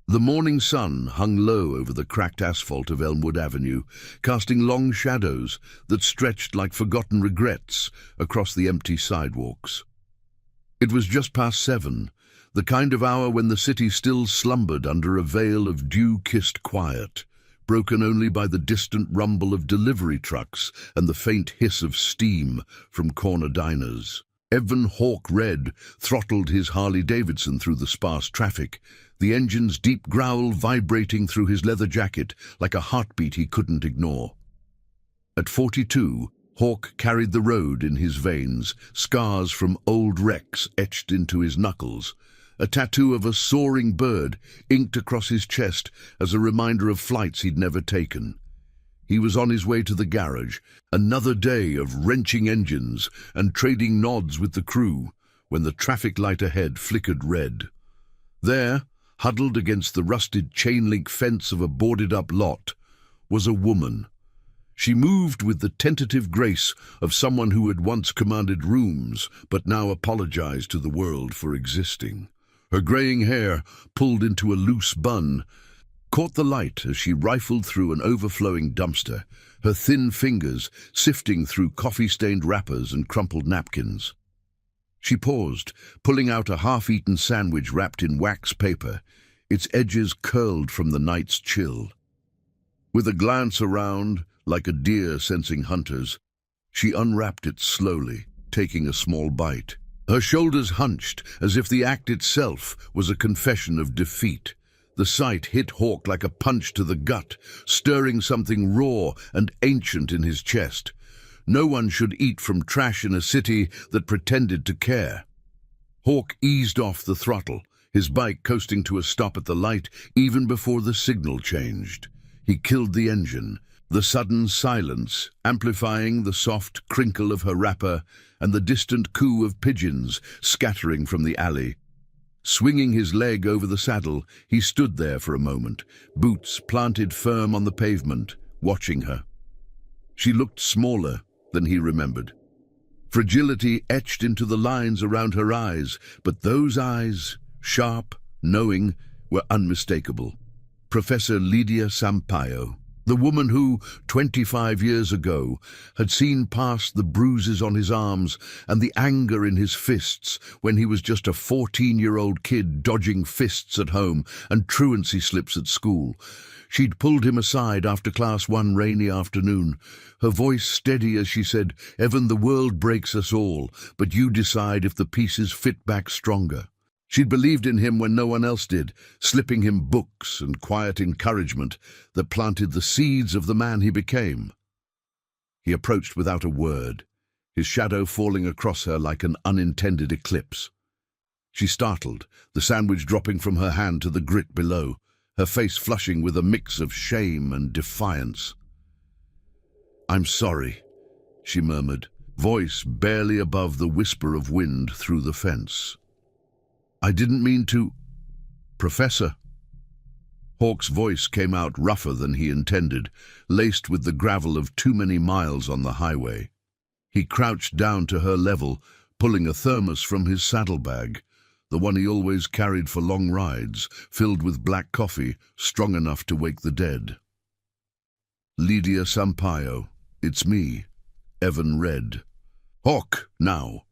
The morning sun hung low over the cracked asphalt of Elmwood Avenue, casting long shadows that stretched like forgotten regrets across the empty sidewalks. It was just past 7, the kind of hour when the city still slumbered under a veil of dew-kissed quiet, broken only by the distant rumble of delivery trucks and the faint hiss of steam from corner diners. Evan Hawke Red throttled his Harley-Davidson through the sparse traffic, the engine's deep growl vibrating through his leather jacket like a heartbeat he couldn't ignore. At 42, Hawke carried the road in his veins, scars from old wrecks etched into his knuckles, a tattoo of a soaring bird inked across his chest as a reminder of flights he'd never taken. He was on his way to the garage, another day of wrenching engines and trading nods with the crew, when the traffic light ahead flickered red. There, huddled against the rusted chain-link fence of a boarded-up lot, was a woman. She moved with the tentative grace of someone who had once commanded rooms, but now apologized to the world for existing. Her graying hair, pulled into a loose bun, caught the light as she rifled through an overflowing dumpster, her thin fingers sifting through coffee-stained wrappers and crumpled napkins. She paused, pulling out a half-eaten sandwich wrapped in wax paper, its edges curled from the night's chill. With a glance around, like a deer sensing hunters, she unwrapped it slowly, taking a small bite. Her shoulders hunched, as if the act itself was a confession of defeat. The sight hit Hawke like a punch to the gut, stirring something raw and ancient in his chest. No one should eat from trash in a city that pretended to care. Hawke eased off the throttle, his bike coasting to a stop at the light even before the signal changed. He killed the engine, the sudden silence amplifying the soft crinkle of her wrapper and the distant coo of pigeons scattering from the alley. Swinging his leg over the saddle, he stood there for a moment, boots planted firm on the pavement, watching her. She looked smaller than he remembered. Fragility etched into the lines around her eyes, but those eyes, sharp, knowing, were unmistakable. Professor Lydia Sampaio, the woman who, 25 years ago, had seen past the bruises on his arms and the anger in his fists when he was just a 14-year-old kid dodging fists at home and truancy slips at school. She'd pulled him aside after class one rainy afternoon, her voice steady as she said, "Evan, the world breaks us all, but you decide if the pieces fit back stronger." She'd believed in him when no one else did, slipping him books and quiet encouragement that planted the seeds of the man he became. He approached without a word, his shadow falling across her like an unintended eclipse. She startled, the sandwich dropping from her hand to the grit below, her face flushing with a mix of shame and defiance. "I'm sorry," she murmured, voice barely above the whisper of wind through the fence. "I didn't mean to—" "Professor." Hawke's voice came out rougher than he intended, laced with the gravel of too many miles on the highway. He crouched down to her level, pulling a thermos from his saddlebag, the one he always carried for long rides, filled with black coffee, strong enough to wake the dead. "Lydia Sampaio, it's me," Evan read. "Hawke, now."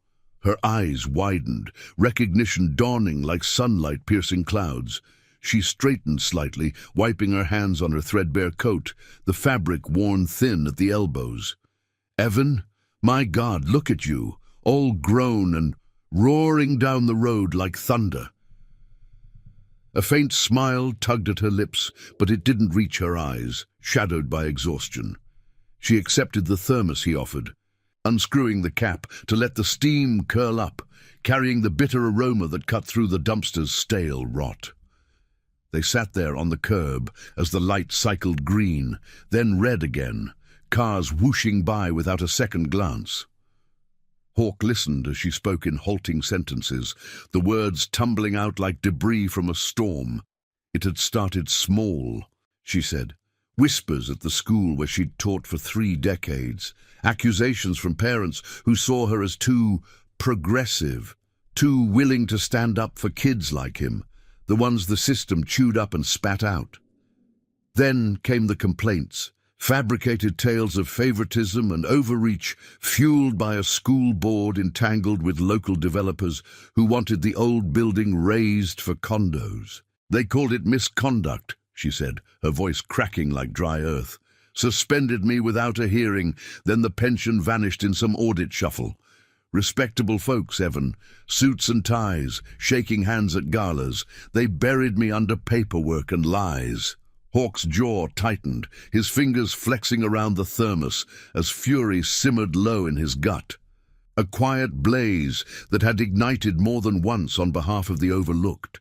Her eyes widened, recognition dawning like sunlight piercing clouds. She straightened slightly, wiping her hands on her threadbare coat, the fabric worn thin at the elbows. "Evan, my God, look at you, all grown and roaring down the road like thunder." A faint smile tugged at her lips, but it didn't reach her eyes, shadowed by exhaustion. She accepted the thermos he offered, unscrewing the cap to let the steam curl up, carrying the bitter aroma that cut through the dumpster's stale rot. They sat there on the curb as the light cycled green, then red again, cars whooshing by without a second glance. Hawke listened as she spoke in halting sentences, the words tumbling out like debris from a storm. It had started small, she said. Whispers at the school where she'd taught for 3 decades, accusations from parents who saw her as too progressive, too willing to stand up for kids like him. the ones the system chewed up and spat out. Then came the complaints, fabricated tales of favoritism and overreach fueled by a school board entangled with local developers who wanted the old building razed for condos. They called it misconduct, she said, her voice cracking like dry earth. Suspended me without a hearing, then the pension vanished in some audit shuffle. Respectable folks, Evan, suits and ties, shaking hands at galas. They buried me under paperwork and lies. Hawk's jaw tightened, his fingers flexing around the thermos as fury simmered low in his gut. A quiet blaze that had ignited more than once on behalf of the overlooked.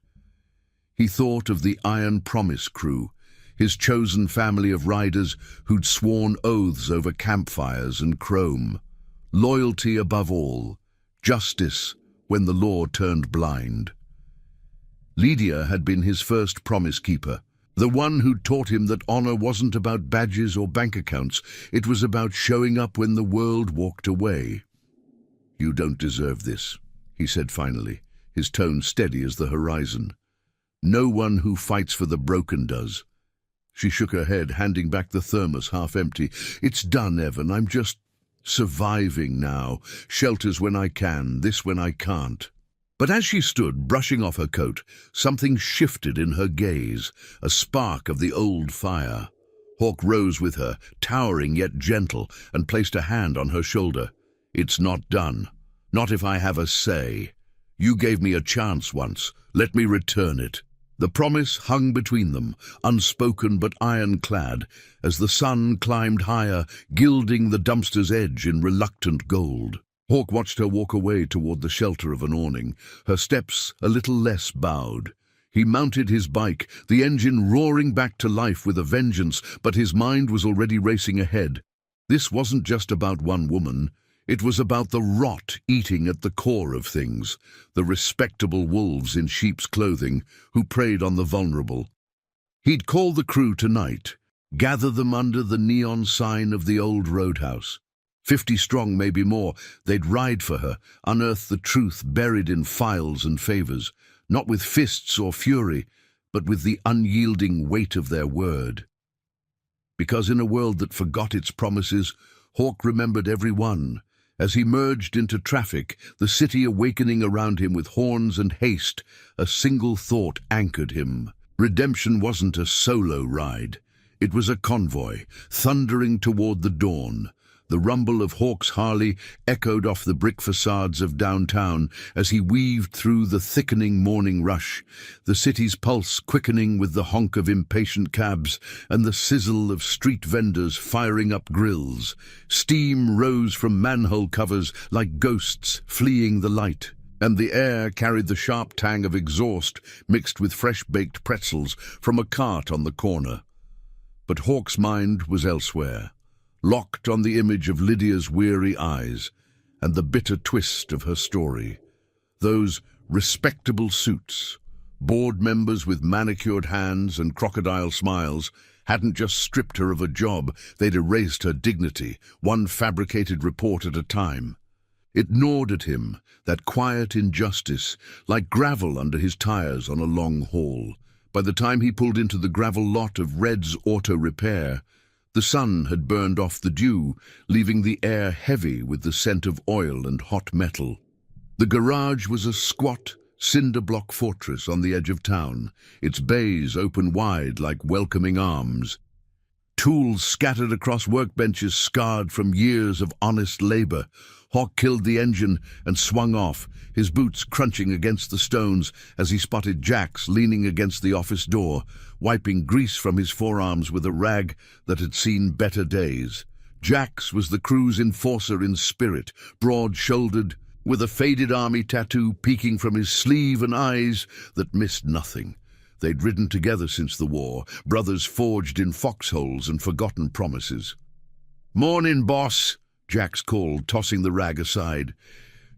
He thought of the Iron Promise crew, his chosen family of riders who'd sworn oaths over campfires and chrome. Loyalty above all, justice when the law turned blind. Lydia had been his first promise keeper, the one who'd taught him that honor wasn't about badges or bank accounts, it was about showing up when the world walked away. "You don't deserve this," he said finally, his tone steady as the horizon. "No one who fights for the broken does." She shook her head, handing back the thermos half empty. "It's done, Evan. I'm just surviving now. Shelters when I can, this when I can't." But as she stood, brushing off her coat, something shifted in her gaze, a spark of the old fire. Hawk rose with her, towering yet gentle, and placed a hand on her shoulder. "It's not done. Not if I have a say. You gave me a chance once. Let me return it." The promise hung between them, unspoken but ironclad, as the sun climbed higher, gilding the dumpster's edge in reluctant gold. Hawk watched her walk away toward the shelter of an awning, her steps a little less bowed. He mounted his bike, the engine roaring back to life with a vengeance, but his mind was already racing ahead. This wasn't just about one woman. It was about the rot eating at the core of things, the respectable wolves in sheep's clothing who preyed on the vulnerable. He'd call the crew tonight, gather them under the neon sign of the old roadhouse. 50 strong, maybe more, they'd ride for her, unearth the truth buried in files and favors, not with fists or fury, but with the unyielding weight of their word. Because in a world that forgot its promises, Hawk remembered every one. As he merged into traffic, the city awakening around him with horns and haste, a single thought anchored him. Redemption wasn't a solo ride. It was a convoy, thundering toward the dawn. The rumble of Hawk's Harley echoed off the brick facades of downtown as he weaved through the thickening morning rush, the city's pulse quickening with the honk of impatient cabs and the sizzle of street vendors firing up grills. Steam rose from manhole covers like ghosts fleeing the light, and the air carried the sharp tang of exhaust mixed with fresh-baked pretzels from a cart on the corner. But Hawk's mind was elsewhere, locked on the image of Lydia's weary eyes and the bitter twist of her story. Those respectable suits, board members with manicured hands and crocodile smiles, hadn't just stripped her of a job, they'd erased her dignity, one fabricated report at a time. It gnawed at him, that quiet injustice, like gravel under his tires on a long haul. By the time he pulled into the gravel lot of Red's Auto Repair, the sun had burned off the dew, leaving the air heavy with the scent of oil and hot metal. The garage was a squat, cinder-block fortress on the edge of town, its bays open wide like welcoming arms. Tools scattered across workbenches scarred from years of honest labor. Hawk killed the engine and swung off, his boots crunching against the stones as he spotted Jax leaning against the office door, wiping grease from his forearms with a rag that had seen better days. Jax was the crew's enforcer in spirit, broad-shouldered, with a faded army tattoo peeking from his sleeve and eyes that missed nothing. They'd ridden together since the war, brothers forged in foxholes and forgotten promises. "Morning, boss," Jax called, tossing the rag aside.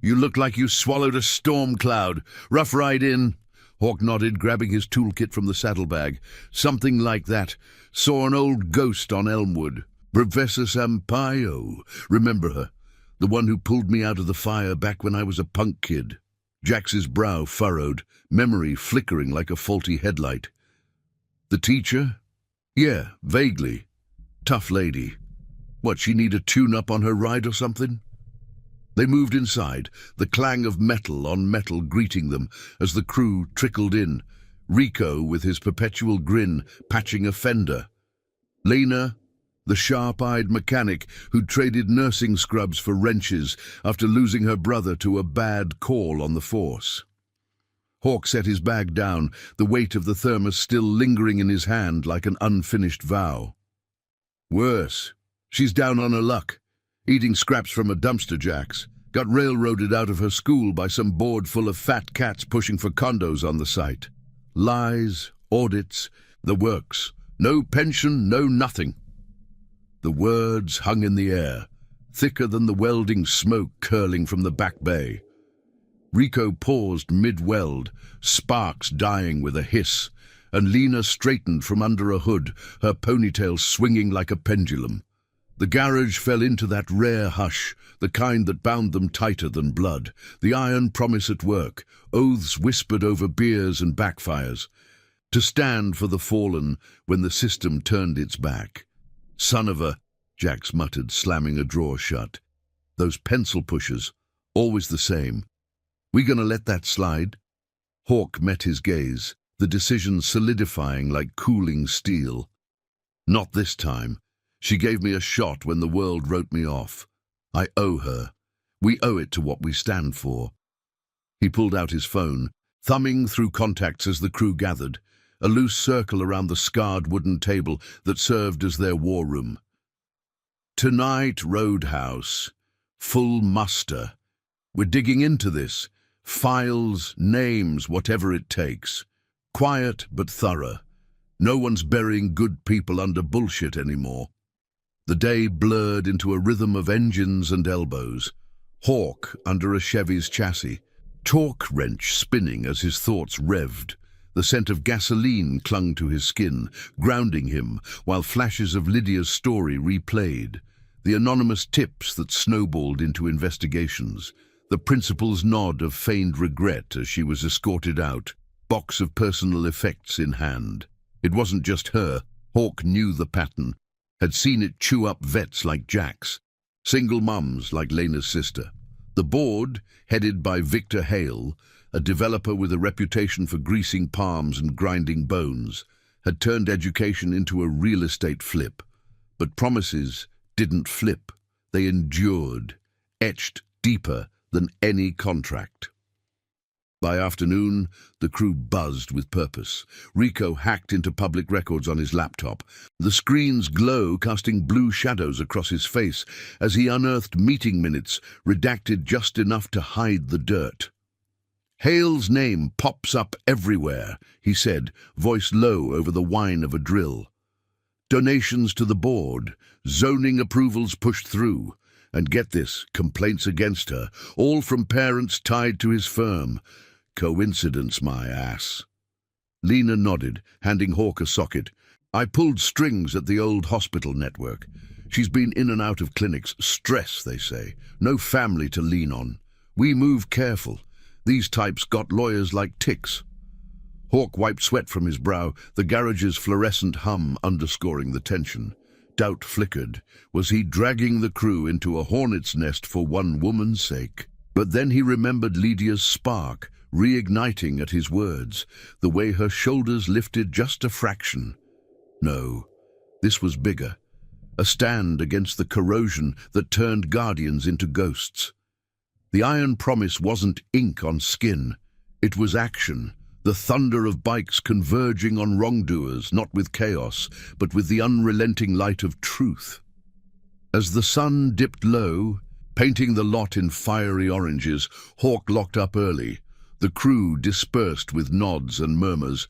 "You look like you swallowed a storm cloud. Rough ride in?" Hawk nodded, grabbing his toolkit from the saddlebag. "Something like that. Saw an old ghost on Elmwood. Professor Sampaio. Remember her? The one who pulled me out of the fire back when I was a punk kid." Jax's brow furrowed, memory flickering like a faulty headlight. The teacher? Yeah, vaguely. Tough lady. What, she need a tune-up on her ride or something? They moved inside, the clang of metal on metal greeting them as the crew trickled in, Rico with his perpetual grin patching a fender. Lena, the sharp-eyed mechanic who'd traded nursing scrubs for wrenches after losing her brother to a bad call on the force. Hawk set his bag down, the weight of the thermos still lingering in his hand like an unfinished vow. Worse. She's down on her luck, eating scraps from a dumpster, Jax. Got railroaded out of her school by some board full of fat cats pushing for condos on the site. Lies, audits, the works. No pension, no nothing. The words hung in the air, thicker than the welding smoke curling from the back bay. Rico paused mid-weld, sparks dying with a hiss, and Lena straightened from under a hood, her ponytail swinging like a pendulum. The garage fell into that rare hush, the kind that bound them tighter than blood, the iron promise at work, oaths whispered over beers and backfires, to stand for the fallen when the system turned its back. Son of a, Jax muttered, slamming a drawer shut. Those pencil pushers, always the same. We gonna let that slide? Hawk met his gaze, the decision solidifying like cooling steel. Not this time. She gave me a shot when the world wrote me off. I owe her. We owe it to what we stand for. He pulled out his phone, thumbing through contacts as the crew gathered, a loose circle around the scarred wooden table that served as their war room. Tonight, Roadhouse. Full muster. We're digging into this. Files, names, whatever it takes. Quiet but thorough. No one's burying good people under bullshit anymore. The day blurred into a rhythm of engines and elbows. Hawk under a Chevy's chassis, torque wrench spinning as his thoughts revved. The scent of gasoline clung to his skin, grounding him, while flashes of Lydia's story replayed. The anonymous tips that snowballed into investigations. The principal's nod of feigned regret as she was escorted out, box of personal effects in hand. It wasn't just her. Hawk knew the pattern, had seen it chew up vets like Jax, single mums like Lena's sister. The board, headed by Victor Hale, a developer with a reputation for greasing palms and grinding bones, had turned education into a real estate flip. But promises didn't flip. They endured, etched deeper than any contract. By afternoon, the crew buzzed with purpose. Rico hacked into public records on his laptop, the screen's glow casting blue shadows across his face as he unearthed meeting minutes, redacted just enough to hide the dirt. Hale's name pops up everywhere, he said, voice low over the whine of a drill. Donations to the board, zoning approvals pushed through, and get this, complaints against her, all from parents tied to his firm. Coincidence, my ass. Lena nodded, handing Hawk a socket. I pulled strings at the old hospital network. She's been in and out of clinics. Stress, they say. No family to lean on. We move careful. These types got lawyers like ticks. Hawk wiped sweat from his brow, the garage's fluorescent hum underscoring the tension. Doubt flickered. Was he dragging the crew into a hornet's nest for one woman's sake? But then he remembered Lydia's spark, reigniting at his words, the way her shoulders lifted just a fraction. No, this was bigger. A stand against the corrosion that turned guardians into ghosts. The iron promise wasn't ink on skin. It was action, the thunder of bikes converging on wrongdoers, not with chaos, but with the unrelenting light of truth. As the sun dipped low, painting the lot in fiery oranges, Hawk locked up early. The crew dispersed with nods and murmurs.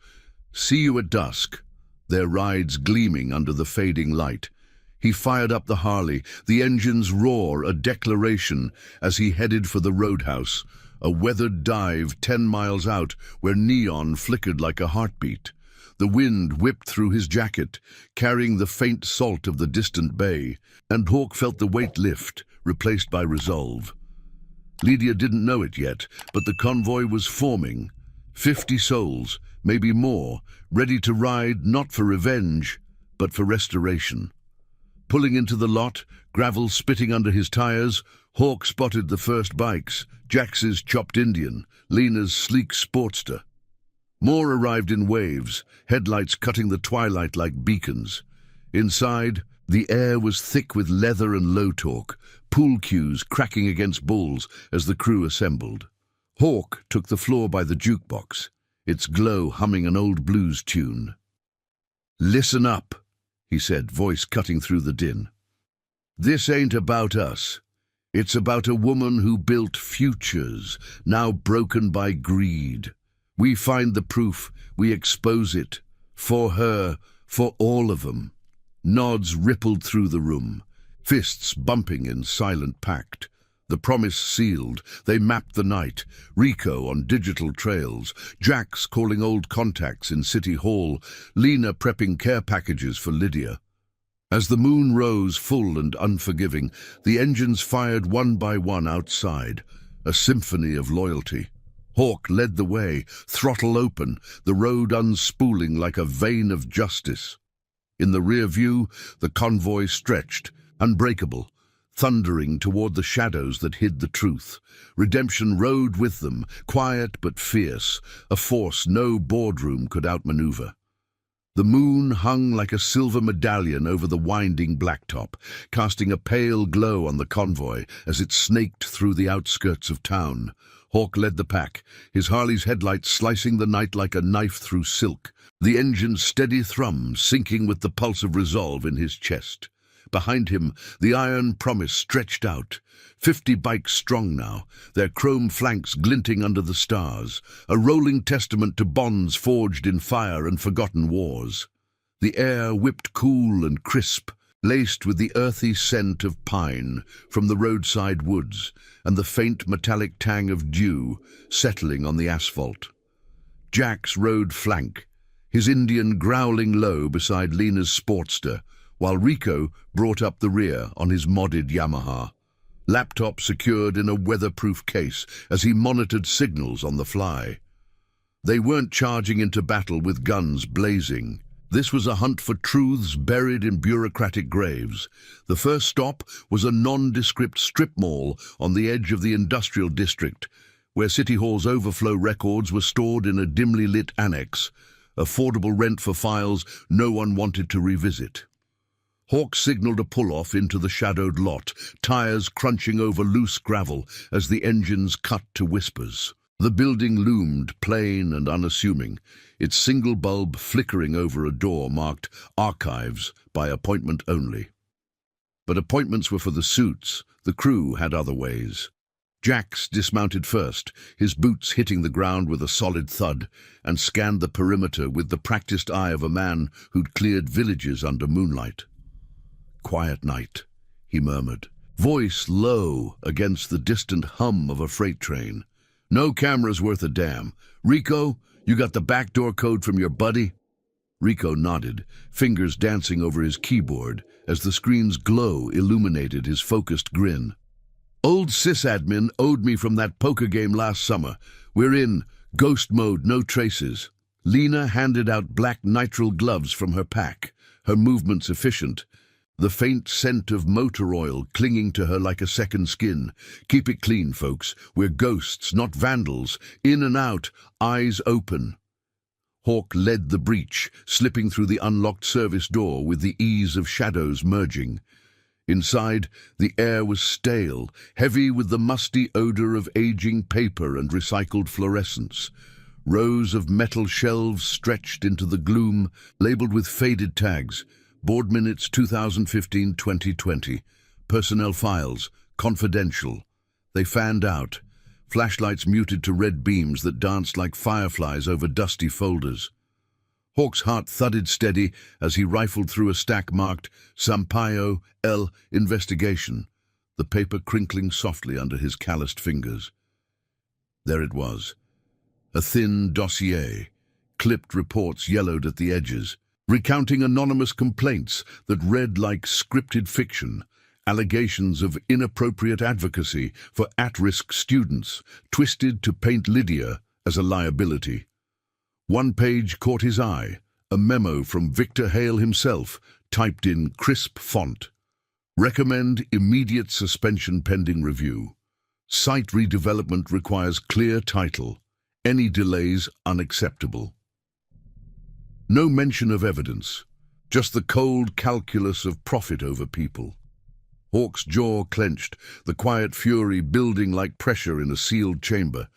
See you at dusk, their rides gleaming under the fading light. He fired up the Harley, the engine's roar a declaration as he headed for the roadhouse, a weathered dive 10 miles out where neon flickered like a heartbeat. The wind whipped through his jacket, carrying the faint salt of the distant bay, and Hawk felt the weight lift, replaced by resolve. Lydia didn't know it yet, but the convoy was forming. 50 souls, maybe more, ready to ride not for revenge, but for restoration. Pulling into the lot, gravel spitting under his tires, Hawk spotted the first bikes, Jax's chopped Indian, Lena's sleek Sportster. More arrived in waves, headlights cutting the twilight like beacons. Inside, the air was thick with leather and low torque, pool cues cracking against bulls as the crew assembled. Hawk took the floor by the jukebox, its glow humming an old blues tune. "Listen up," he said, voice cutting through the din. "This ain't about us. It's about a woman who built futures, now broken by greed. We find the proof, we expose it. For her, for all of them." Nods rippled through the room, fists bumping in silent pact. The promise sealed, they mapped the night, Rico on digital trails, Jax calling old contacts in City Hall, Lena prepping care packages for Lydia. As the moon rose full and unforgiving, the engines fired one by one outside, a symphony of loyalty. Hawk led the way, throttle open, the road unspooling like a vein of justice. In the rear view, the convoy stretched, unbreakable, thundering toward the shadows that hid the truth. Redemption rode with them, quiet but fierce, a force no boardroom could outmaneuver. The moon hung like a silver medallion over the winding blacktop, casting a pale glow on the convoy as it snaked through the outskirts of town. Hawk led the pack, his Harley's headlights slicing the night like a knife through silk, the engine's steady thrum syncing with the pulse of resolve in his chest. Behind him, the iron promise stretched out, 50 bikes strong now, their chrome flanks glinting under the stars, a rolling testament to bonds forged in fire and forgotten wars. The air whipped cool and crisp, laced with the earthy scent of pine from the roadside woods and the faint metallic tang of dew settling on the asphalt. Jax rode flank, his Indian growling low beside Lena's Sportster, while Rico brought up the rear on his modded Yamaha, laptop secured in a weatherproof case as he monitored signals on the fly. They weren't charging into battle with guns blazing. This was a hunt for truths buried in bureaucratic graves. The first stop was a nondescript strip mall on the edge of the industrial district, where City Hall's overflow records were stored in a dimly lit annex, affordable rent for files no one wanted to revisit. Hawk signaled a pull-off into the shadowed lot, tires crunching over loose gravel as the engines cut to whispers. The building loomed, plain and unassuming, its single bulb flickering over a door marked "Archives by appointment only." But appointments were for the suits, the crew had other ways. Jax dismounted first, his boots hitting the ground with a solid thud, and scanned the perimeter with the practiced eye of a man who'd cleared villages under moonlight. "Quiet night," he murmured, voice low against the distant hum of a freight train. "No cameras worth a damn. Rico, you got the backdoor code from your buddy?" Rico nodded, fingers dancing over his keyboard as the screen's glow illuminated his focused grin. "Old sysadmin owed me from that poker game last summer. We're in ghost mode, no traces." Lena handed out black nitrile gloves from her pack, her movements efficient, the faint scent of motor oil clinging to her like a second skin. "Keep it clean, folks. We're ghosts, not vandals. In and out, eyes open." Hawk led the breach, slipping through the unlocked service door with the ease of shadows merging. Inside, the air was stale, heavy with the musty odor of aging paper and recycled fluorescence. Rows of metal shelves stretched into the gloom, labeled with faded tags. Board minutes 2015-2020. Personnel files, confidential. They fanned out, flashlights muted to red beams that danced like fireflies over dusty folders. Hawk's heart thudded steady as he rifled through a stack marked Sampaio L. Investigation, the paper crinkling softly under his calloused fingers. There it was, a thin dossier, clipped reports yellowed at the edges, recounting anonymous complaints that read like scripted fiction, Allegations of inappropriate advocacy for at-risk students, twisted to paint Lydia as a liability. One page caught his eye, a memo from Victor Hale himself, typed in crisp font. Recommend immediate suspension pending review. Site redevelopment requires clear title. Any delays unacceptable. No mention of evidence, just the cold calculus of profit over people. Hawke's jaw clenched, the quiet fury building like pressure in a sealed chamber.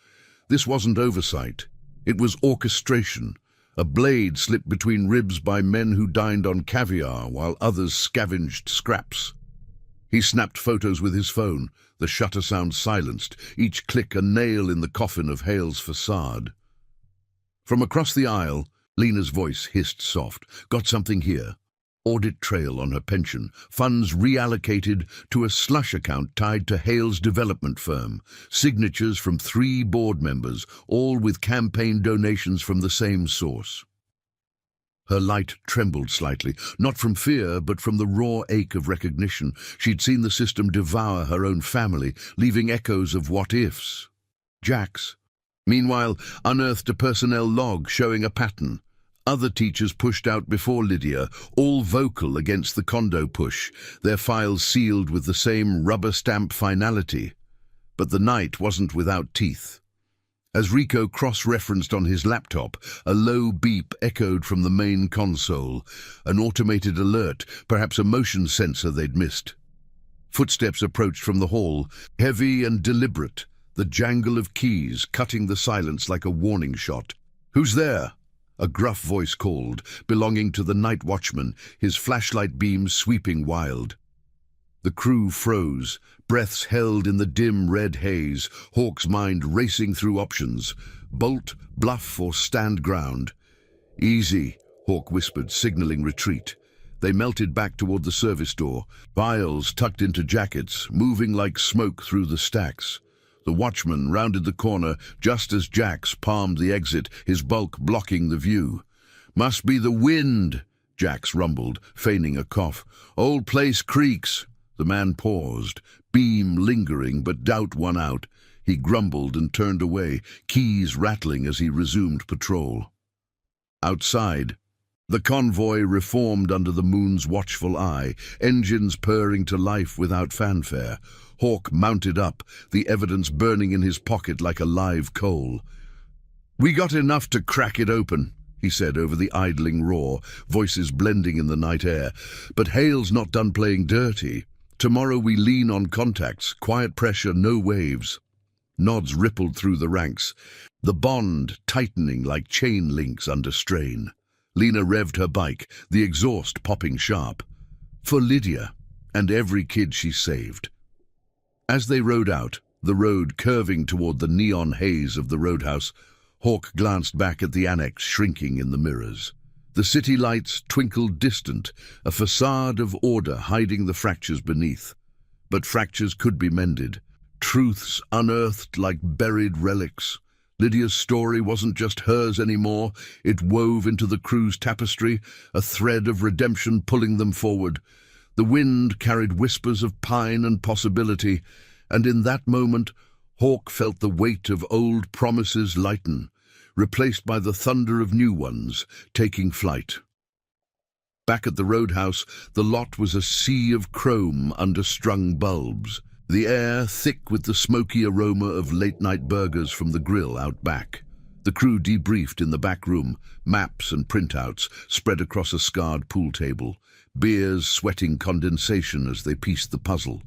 This wasn't oversight. It was orchestration. A blade slipped between ribs by men who dined on caviar while others scavenged scraps. He snapped photos with his phone, the shutter sound silenced, each click a nail in the coffin of Hale's facade. From across the aisle, Lena's voice hissed soft. Got something here. Audit trail on her pension, funds reallocated to a slush account tied to Hale's development firm, signatures from 3 board members, all with campaign donations from the same source. Her light trembled slightly, not from fear, but from the raw ache of recognition. She'd seen the system devour her own family, leaving echoes of what-ifs. Jack's, meanwhile, unearthed a personnel log showing a pattern. Other teachers pushed out before Lydia, all vocal against the condo push, their files sealed with the same rubber stamp finality. But the night wasn't without teeth. As Rico cross-referenced on his laptop, a low beep echoed from the main console, an automated alert, perhaps a motion sensor they'd missed. Footsteps approached from the hall, heavy and deliberate, the jangle of keys cutting the silence like a warning shot. "Who's there?" A gruff voice called, belonging to the night watchman, his flashlight beams sweeping wild. The crew froze, breaths held in the dim red haze, Hawke's mind racing through options. Bolt, bluff, or stand ground. "Easy," Hawke whispered, signaling retreat. They melted back toward the service door, vials tucked into jackets, moving like smoke through the stacks. The watchman rounded the corner just as Jax palmed the exit, his bulk blocking the view. "Must be the wind," Jax rumbled, feigning a cough. "Old place creaks." The man paused, beam lingering, but doubt won out. He grumbled and turned away, keys rattling as he resumed patrol. Outside, the convoy reformed under the moon's watchful eye, engines purring to life without fanfare. Hawke mounted up, the evidence burning in his pocket like a live coal. "We got enough to crack it open," he said over the idling roar, voices blending in the night air. "But Hale's not done playing dirty. Tomorrow we lean on contacts, quiet pressure, no waves." Nods rippled through the ranks, the bond tightening like chain links under strain. Lena revved her bike, the exhaust popping sharp. For Lydia, and every kid she saved. As they rode out, the road curving toward the neon haze of the roadhouse, Hawke glanced back at the annex shrinking in the mirrors. The city lights twinkled distant, a facade of order hiding the fractures beneath. But fractures could be mended, truths unearthed like buried relics. Lydia's story wasn't just hers anymore, it wove into the crew's tapestry, a thread of redemption pulling them forward. The wind carried whispers of pine and possibility, and in that moment, Hawke felt the weight of old promises lighten, replaced by the thunder of new ones taking flight. Back at the roadhouse, the lot was a sea of chrome under strung bulbs, the air thick with the smoky aroma of late-night burgers from the grill out back. The crew debriefed in the back room, maps and printouts spread across a scarred pool table, beers sweating condensation as they pieced the puzzle.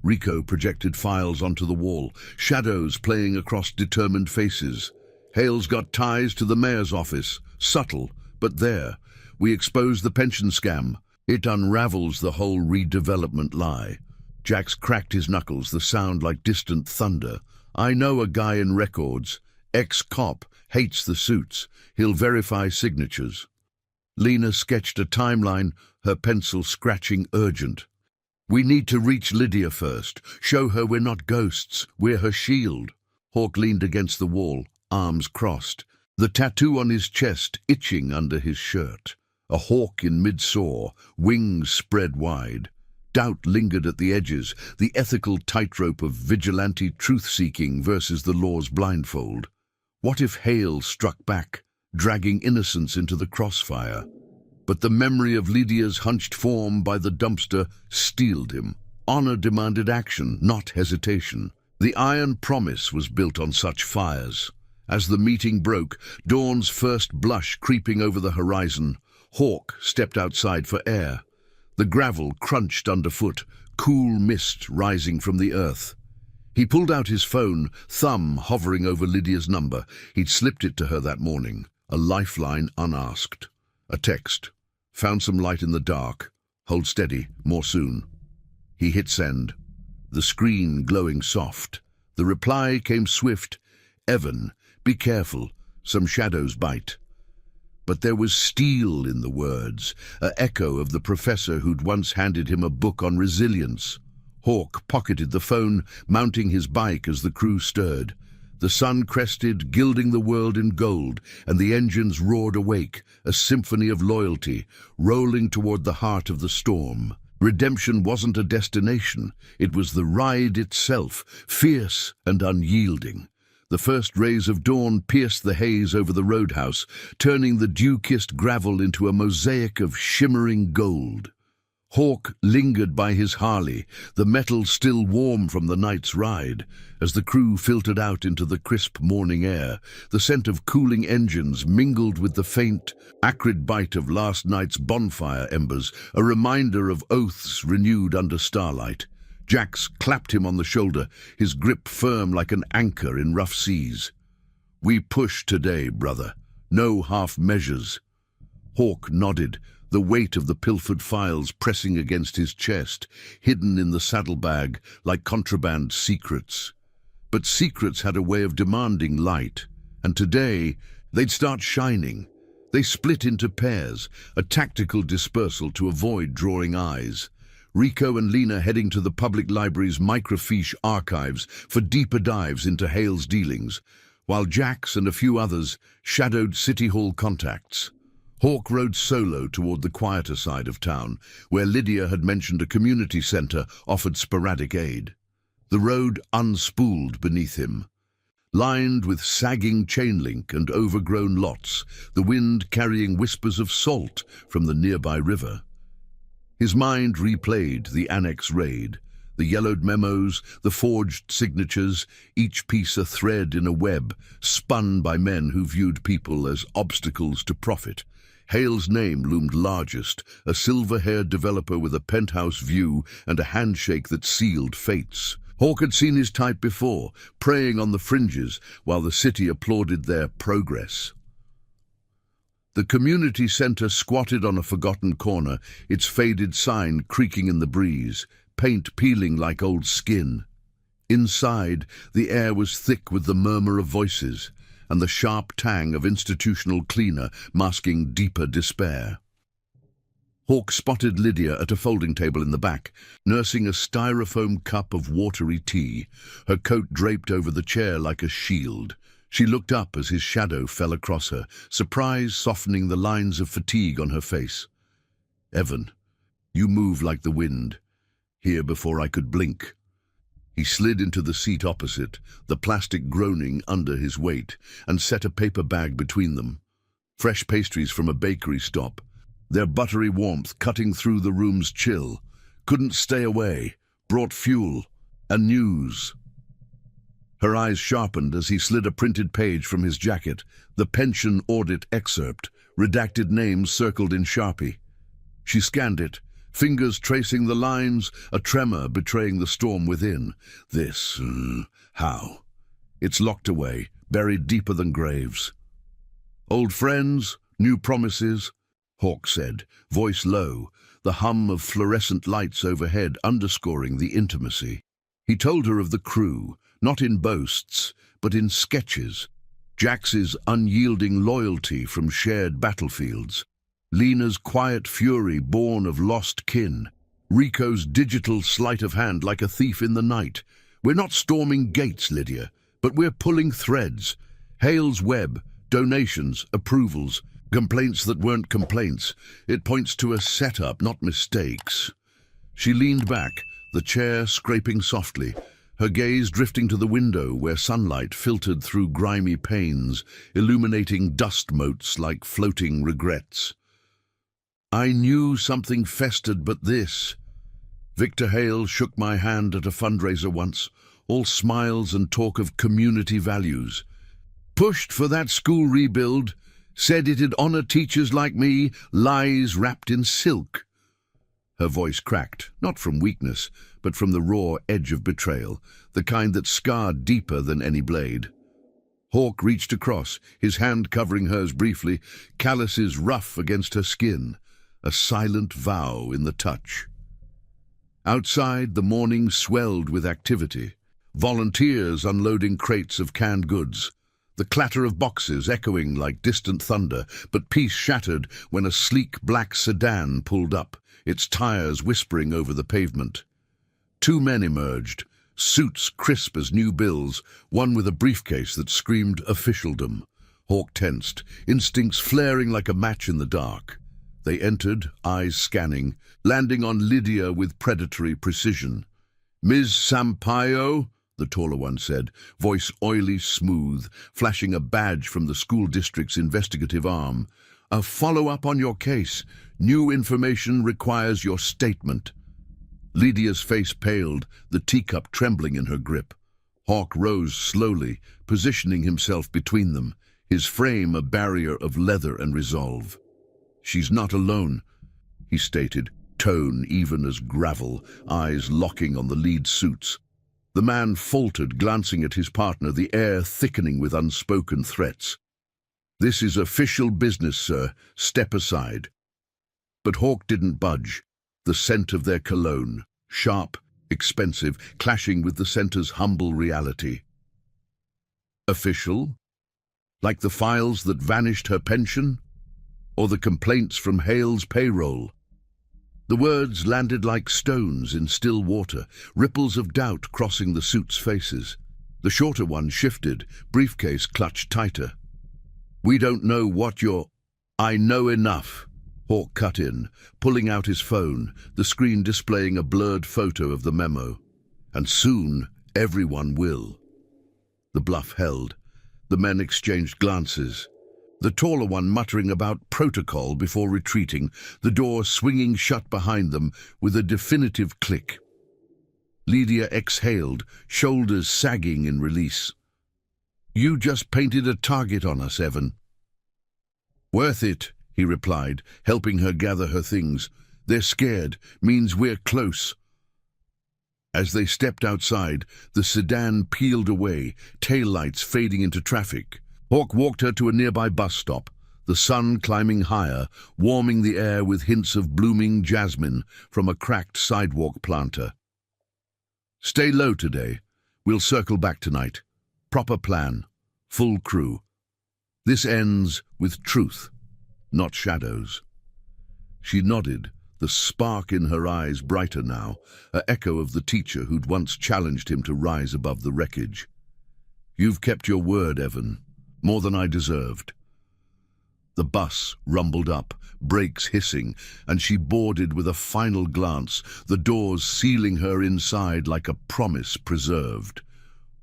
Rico projected files onto the wall, shadows playing across determined faces. "Hale's got ties to the mayor's office, subtle, but there. We expose the pension scam. It unravels the whole redevelopment lie." Jax cracked his knuckles, the sound like distant thunder. "I know a guy in records. Ex-cop, hates the suits. He'll verify signatures." Lena sketched a timeline, her pencil scratching urgent. "We need to reach Lydia first. Show her we're not ghosts. We're her shield." Hawke leaned against the wall, arms crossed, the tattoo on his chest itching under his shirt. A hawk in mid-soar, wings spread wide. Doubt lingered at the edges, the ethical tightrope of vigilante truth-seeking versus the law's blindfold. What if Hale struck back, dragging innocence into the crossfire? But the memory of Lydia's hunched form by the dumpster steeled him. Honor demanded action, not hesitation. The iron promise was built on such fires. As the meeting broke, dawn's first blush creeping over the horizon, Hawk stepped outside for air. The gravel crunched underfoot, cool mist rising from the earth. He pulled out his phone, thumb hovering over Lydia's number. He'd slipped it to her that morning, a lifeline unasked. A text. Found some light in the dark. Hold steady, more soon. He hit send. The screen glowing soft. The reply came swift. Evan, be careful, some shadows bite. But there was steel in the words, an echo of the professor who'd once handed him a book on resilience. Hawk pocketed the phone, mounting his bike as the crew stirred. The sun crested, gilding the world in gold, and the engines roared awake, a symphony of loyalty, rolling toward the heart of the storm. Redemption wasn't a destination, it was the ride itself, fierce and unyielding. The first rays of dawn pierced the haze over the roadhouse, turning the dew-kissed gravel into a mosaic of shimmering gold. Hawk lingered by his Harley, the metal still warm from the night's ride. As the crew filtered out into the crisp morning air, the scent of cooling engines mingled with the faint, acrid bite of last night's bonfire embers, a reminder of oaths renewed under starlight. Jax clapped him on the shoulder, his grip firm like an anchor in rough seas. "We push today, brother. No half measures." Hawk nodded, the weight of the pilfered files pressing against his chest, hidden in the saddlebag like contraband secrets. But secrets had a way of demanding light, and today they'd start shining. They split into pairs, a tactical dispersal to avoid drawing eyes. Rico and Lena heading to the public library's microfiche archives for deeper dives into Hale's dealings, while Jax and a few others shadowed City Hall contacts. Hawk rode solo toward the quieter side of town, where Lydia had mentioned a community center offered sporadic aid. The road unspooled beneath him, lined with sagging chain link and overgrown lots, the wind carrying whispers of salt from the nearby river. His mind replayed the Annex raid, the yellowed memos, the forged signatures, each piece a thread in a web, spun by men who viewed people as obstacles to profit. Hale's name loomed largest, a silver-haired developer with a penthouse view and a handshake that sealed fates. Hawk had seen his type before, preying on the fringes while the city applauded their progress. The community center squatted on a forgotten corner, its faded sign creaking in the breeze, paint peeling like old skin. Inside, the air was thick with the murmur of voices, and the sharp tang of institutional cleaner masking deeper despair. Hawk spotted Lydia at a folding table in the back, nursing a styrofoam cup of watery tea, her coat draped over the chair like a shield. She looked up as his shadow fell across her, surprise softening the lines of fatigue on her face. "Evan, you move like the wind, here before I could blink." He slid into the seat opposite, the plastic groaning under his weight, and set a paper bag between them. Fresh pastries from a bakery stop, their buttery warmth cutting through the room's chill. Couldn't stay away, brought fuel, and news. Her eyes sharpened as he slid a printed page from his jacket, the pension audit excerpt, redacted names circled in Sharpie. She scanned it, fingers tracing the lines, a tremor betraying the storm within. How? It's locked away, buried deeper than graves. "Old friends, new promises," Hawk said, voice low, the hum of fluorescent lights overhead underscoring the intimacy. He told her of the crew, not in boasts, but in sketches. Jax's unyielding loyalty from shared battlefields, Lena's quiet fury born of lost kin, Rico's digital sleight of hand like a thief in the night. "We're not storming gates, Lydia, but we're pulling threads. Hale's web, donations, approvals, complaints that weren't complaints. It points to a setup, not mistakes." She leaned back, the chair scraping softly, her gaze drifting to the window where sunlight filtered through grimy panes, illuminating dust motes like floating regrets. I knew something festered but this. Victor Hale shook my hand at a fundraiser once, all smiles and talk of community values. Pushed for that school rebuild, said it'd honor teachers like me, lies wrapped in silk. Her voice cracked, not from weakness, but from the raw edge of betrayal, the kind that scarred deeper than any blade. Hawk reached across, his hand covering hers briefly, calluses rough against her skin, a silent vow in the touch. Outside, the morning swelled with activity. Volunteers unloading crates of canned goods. The clatter of boxes echoing like distant thunder, but peace shattered when a sleek black sedan pulled up, its tires whispering over the pavement. Two men emerged, suits crisp as new bills, one with a briefcase that screamed officialdom. Hawk tensed, instincts flaring like a match in the dark. They entered, eyes scanning, landing on Lydia with predatory precision. "Ms. Sampaio," the taller one said, voice oily smooth, flashing a badge from the school district's investigative arm. "A follow-up on your case. New information requires your statement." Lydia's face paled, the teacup trembling in her grip. Hawk rose slowly, positioning himself between them, his frame a barrier of leather and resolve. "She's not alone," he stated, tone even as gravel, eyes locking on the lead suits. The man faltered, glancing at his partner, the air thickening with unspoken threats. "This is official business, sir. Step aside." But Hawk didn't budge. The scent of their cologne, sharp, expensive, clashing with the center's humble reality. Official? Like the files that vanished her pension? Or the complaints from Hale's payroll? The words landed like stones in still water, ripples of doubt crossing the suits' faces. The shorter one shifted, briefcase clutched tighter. "We don't know what you're—" "I know enough," Hawk cut in, pulling out his phone, the screen displaying a blurred photo of the memo. "And soon, everyone will." The bluff held. The men exchanged glances. The taller one muttering about protocol before retreating, the door swinging shut behind them with a definitive click. Lydia exhaled, shoulders sagging in release. "You just painted a target on us, Evan." "Worth it," he replied, helping her gather her things. "They're scared, means we're close." As they stepped outside, the sedan peeled away, taillights fading into traffic. Hawk walked her to a nearby bus stop, the sun climbing higher, warming the air with hints of blooming jasmine from a cracked sidewalk planter. "Stay low today. We'll circle back tonight. Proper plan. Full crew. This ends with truth, not shadows." She nodded, the spark in her eyes brighter now, an echo of the teacher who'd once challenged him to rise above the wreckage. "You've kept your word, Evan. More than I deserved." The bus rumbled up, brakes hissing, and she boarded with a final glance, the doors sealing her inside like a promise preserved.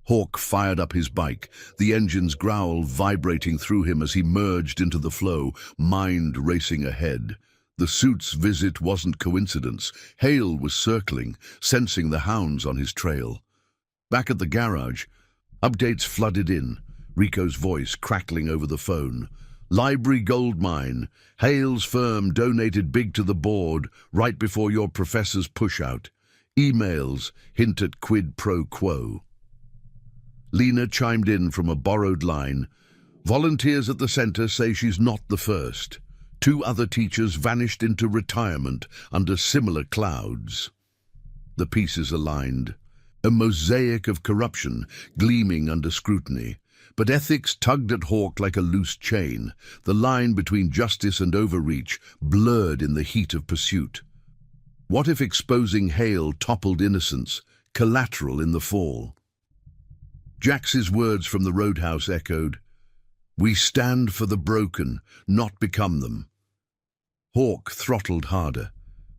Hawk fired up his bike, the engine's growl vibrating through him as he merged into the flow, mind racing ahead. The suit's visit wasn't coincidence. Hale was circling, sensing the hounds on his trail. Back at the garage, updates flooded in, Rico's voice crackling over the phone. "Library gold mine. Hale's firm donated big to the board right before your professor's push-out. Emails hint at quid pro quo." Lena chimed in from a borrowed line. "Volunteers at the center say she's not the first. 2 other teachers vanished into retirement under similar clouds." The pieces aligned. A mosaic of corruption gleaming under scrutiny. But ethics tugged at Hawk like a loose chain, the line between justice and overreach blurred in the heat of pursuit. What if exposing Hale toppled innocence, collateral in the fall? Jax's words from the roadhouse echoed, "We stand for the broken, not become them." Hawk throttled harder.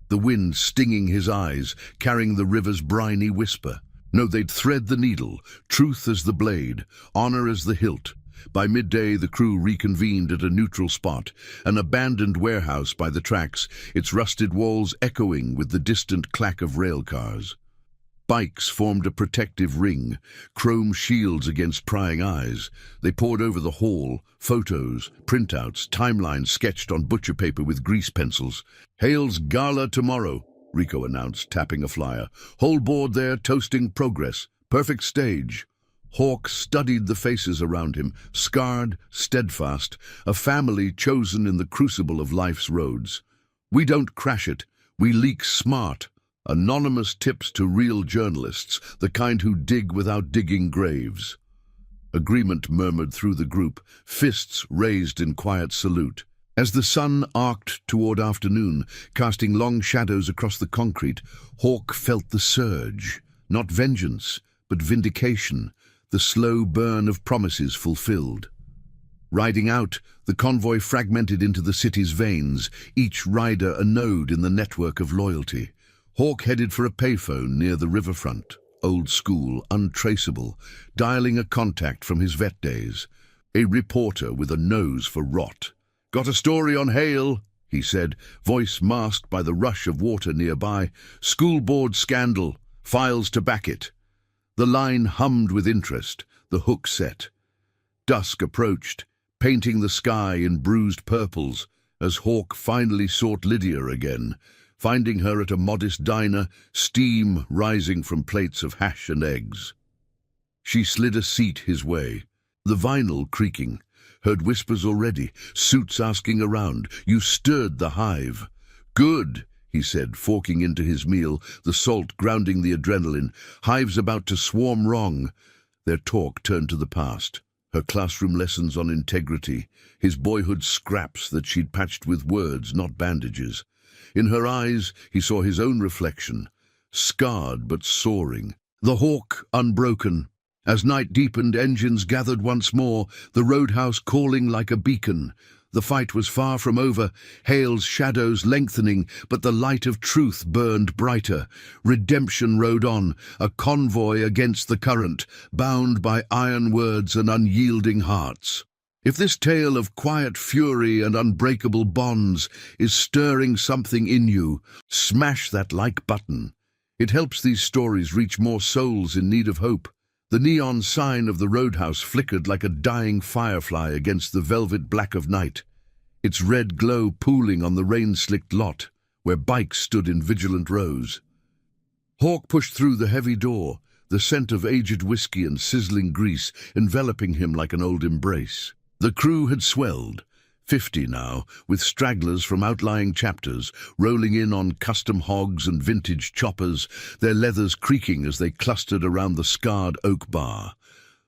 the wind stinging his eyes, carrying the river's briny whisper. No, they'd thread the needle, truth as the blade, honor as the hilt. By midday, the crew reconvened at a neutral spot, an abandoned warehouse by the tracks, its rusted walls echoing with the distant clack of rail cars. Bikes formed a protective ring, chrome shields against prying eyes. They poured over the hall, photos, printouts, timelines sketched on butcher paper with grease pencils. "Hale's gala tomorrow," Rico announced, tapping a flyer. "Whole board there toasting progress. Perfect stage." Hawk studied the faces around him, scarred, steadfast, a family chosen in the crucible of life's roads. "We don't crash it, we leak smart." Anonymous tips to real journalists, the kind who dig without digging graves. Agreement murmured through the group, fists raised in quiet salute. As the sun arced toward afternoon, casting long shadows across the concrete, Hawk felt the surge, not vengeance, but vindication, the slow burn of promises fulfilled. Riding out, the convoy fragmented into the city's veins, each rider a node in the network of loyalty. Hawk headed for a payphone near the riverfront, old school, untraceable, dialing a contact from his vet days. A reporter with a nose for rot. "Got a story on Hale," he said, voice masked by the rush of water nearby. "School board scandal, files to back it." The line hummed with interest, the hook set. Dusk approached, painting the sky in bruised purples, as Hawk finally sought Lydia again, finding her at a modest diner, steam rising from plates of hash and eggs. She slid a seat his way, the vinyl creaking, heard whispers already, suits asking around. "You stirred the hive." "Good," he said, forking into his meal, the salt grounding the adrenaline. "Hive's about to swarm wrong." Their talk turned to the past, her classroom lessons on integrity, his boyhood scraps that she'd patched with words, not bandages. In her eyes, he saw his own reflection, scarred but soaring. The Hawk unbroken. As night deepened, engines gathered once more, the roadhouse calling like a beacon. The fight was far from over, Hale's shadows lengthening, but the light of truth burned brighter. Redemption rode on, a convoy against the current, bound by iron words and unyielding hearts. If this tale of quiet fury and unbreakable bonds is stirring something in you, smash that like button. It helps these stories reach more souls in need of hope. The neon sign of the roadhouse flickered like a dying firefly against the velvet black of night, its red glow pooling on the rain-slicked lot, where bikes stood in vigilant rows. Hawk pushed through the heavy door, the scent of aged whiskey and sizzling grease enveloping him like an old embrace. The crew had swelled, 50 now, with stragglers from outlying chapters, rolling in on custom hogs and vintage choppers, their leathers creaking as they clustered around the scarred oak bar.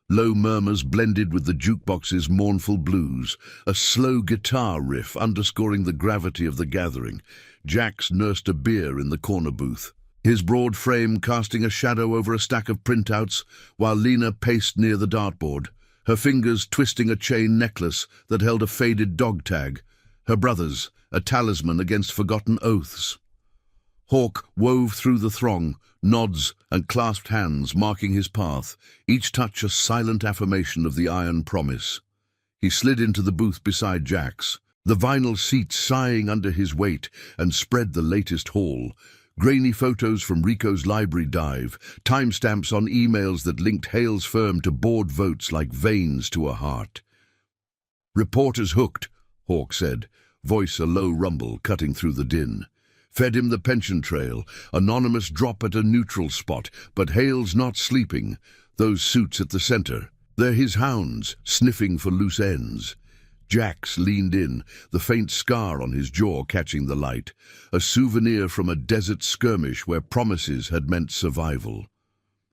Low murmurs blended with the jukebox's mournful blues, a slow guitar riff underscoring the gravity of the gathering. Jax nursed a beer in the corner booth, his broad frame casting a shadow over a stack of printouts, while Lena paced near the dartboard, her fingers twisting a chain necklace that held a faded dog tag, her brother's, a talisman against forgotten oaths. Hawk wove through the throng, nods and clasped hands marking his path, each touch a silent affirmation of the iron promise. He slid into the booth beside Jax, the vinyl seat sighing under his weight, and spread the latest haul. Grainy photos from Rico's library dive, timestamps on emails that linked Hale's firm to board votes like veins to a heart. "Reporters hooked," Hawk said, voice a low rumble cutting through the din. "Fed him the pension trail, anonymous drop at a neutral spot, but Hale's not sleeping. Those suits at the center, they're his hounds, sniffing for loose ends." Jax leaned in, the faint scar on his jaw catching the light, a souvenir from a desert skirmish where promises had meant survival.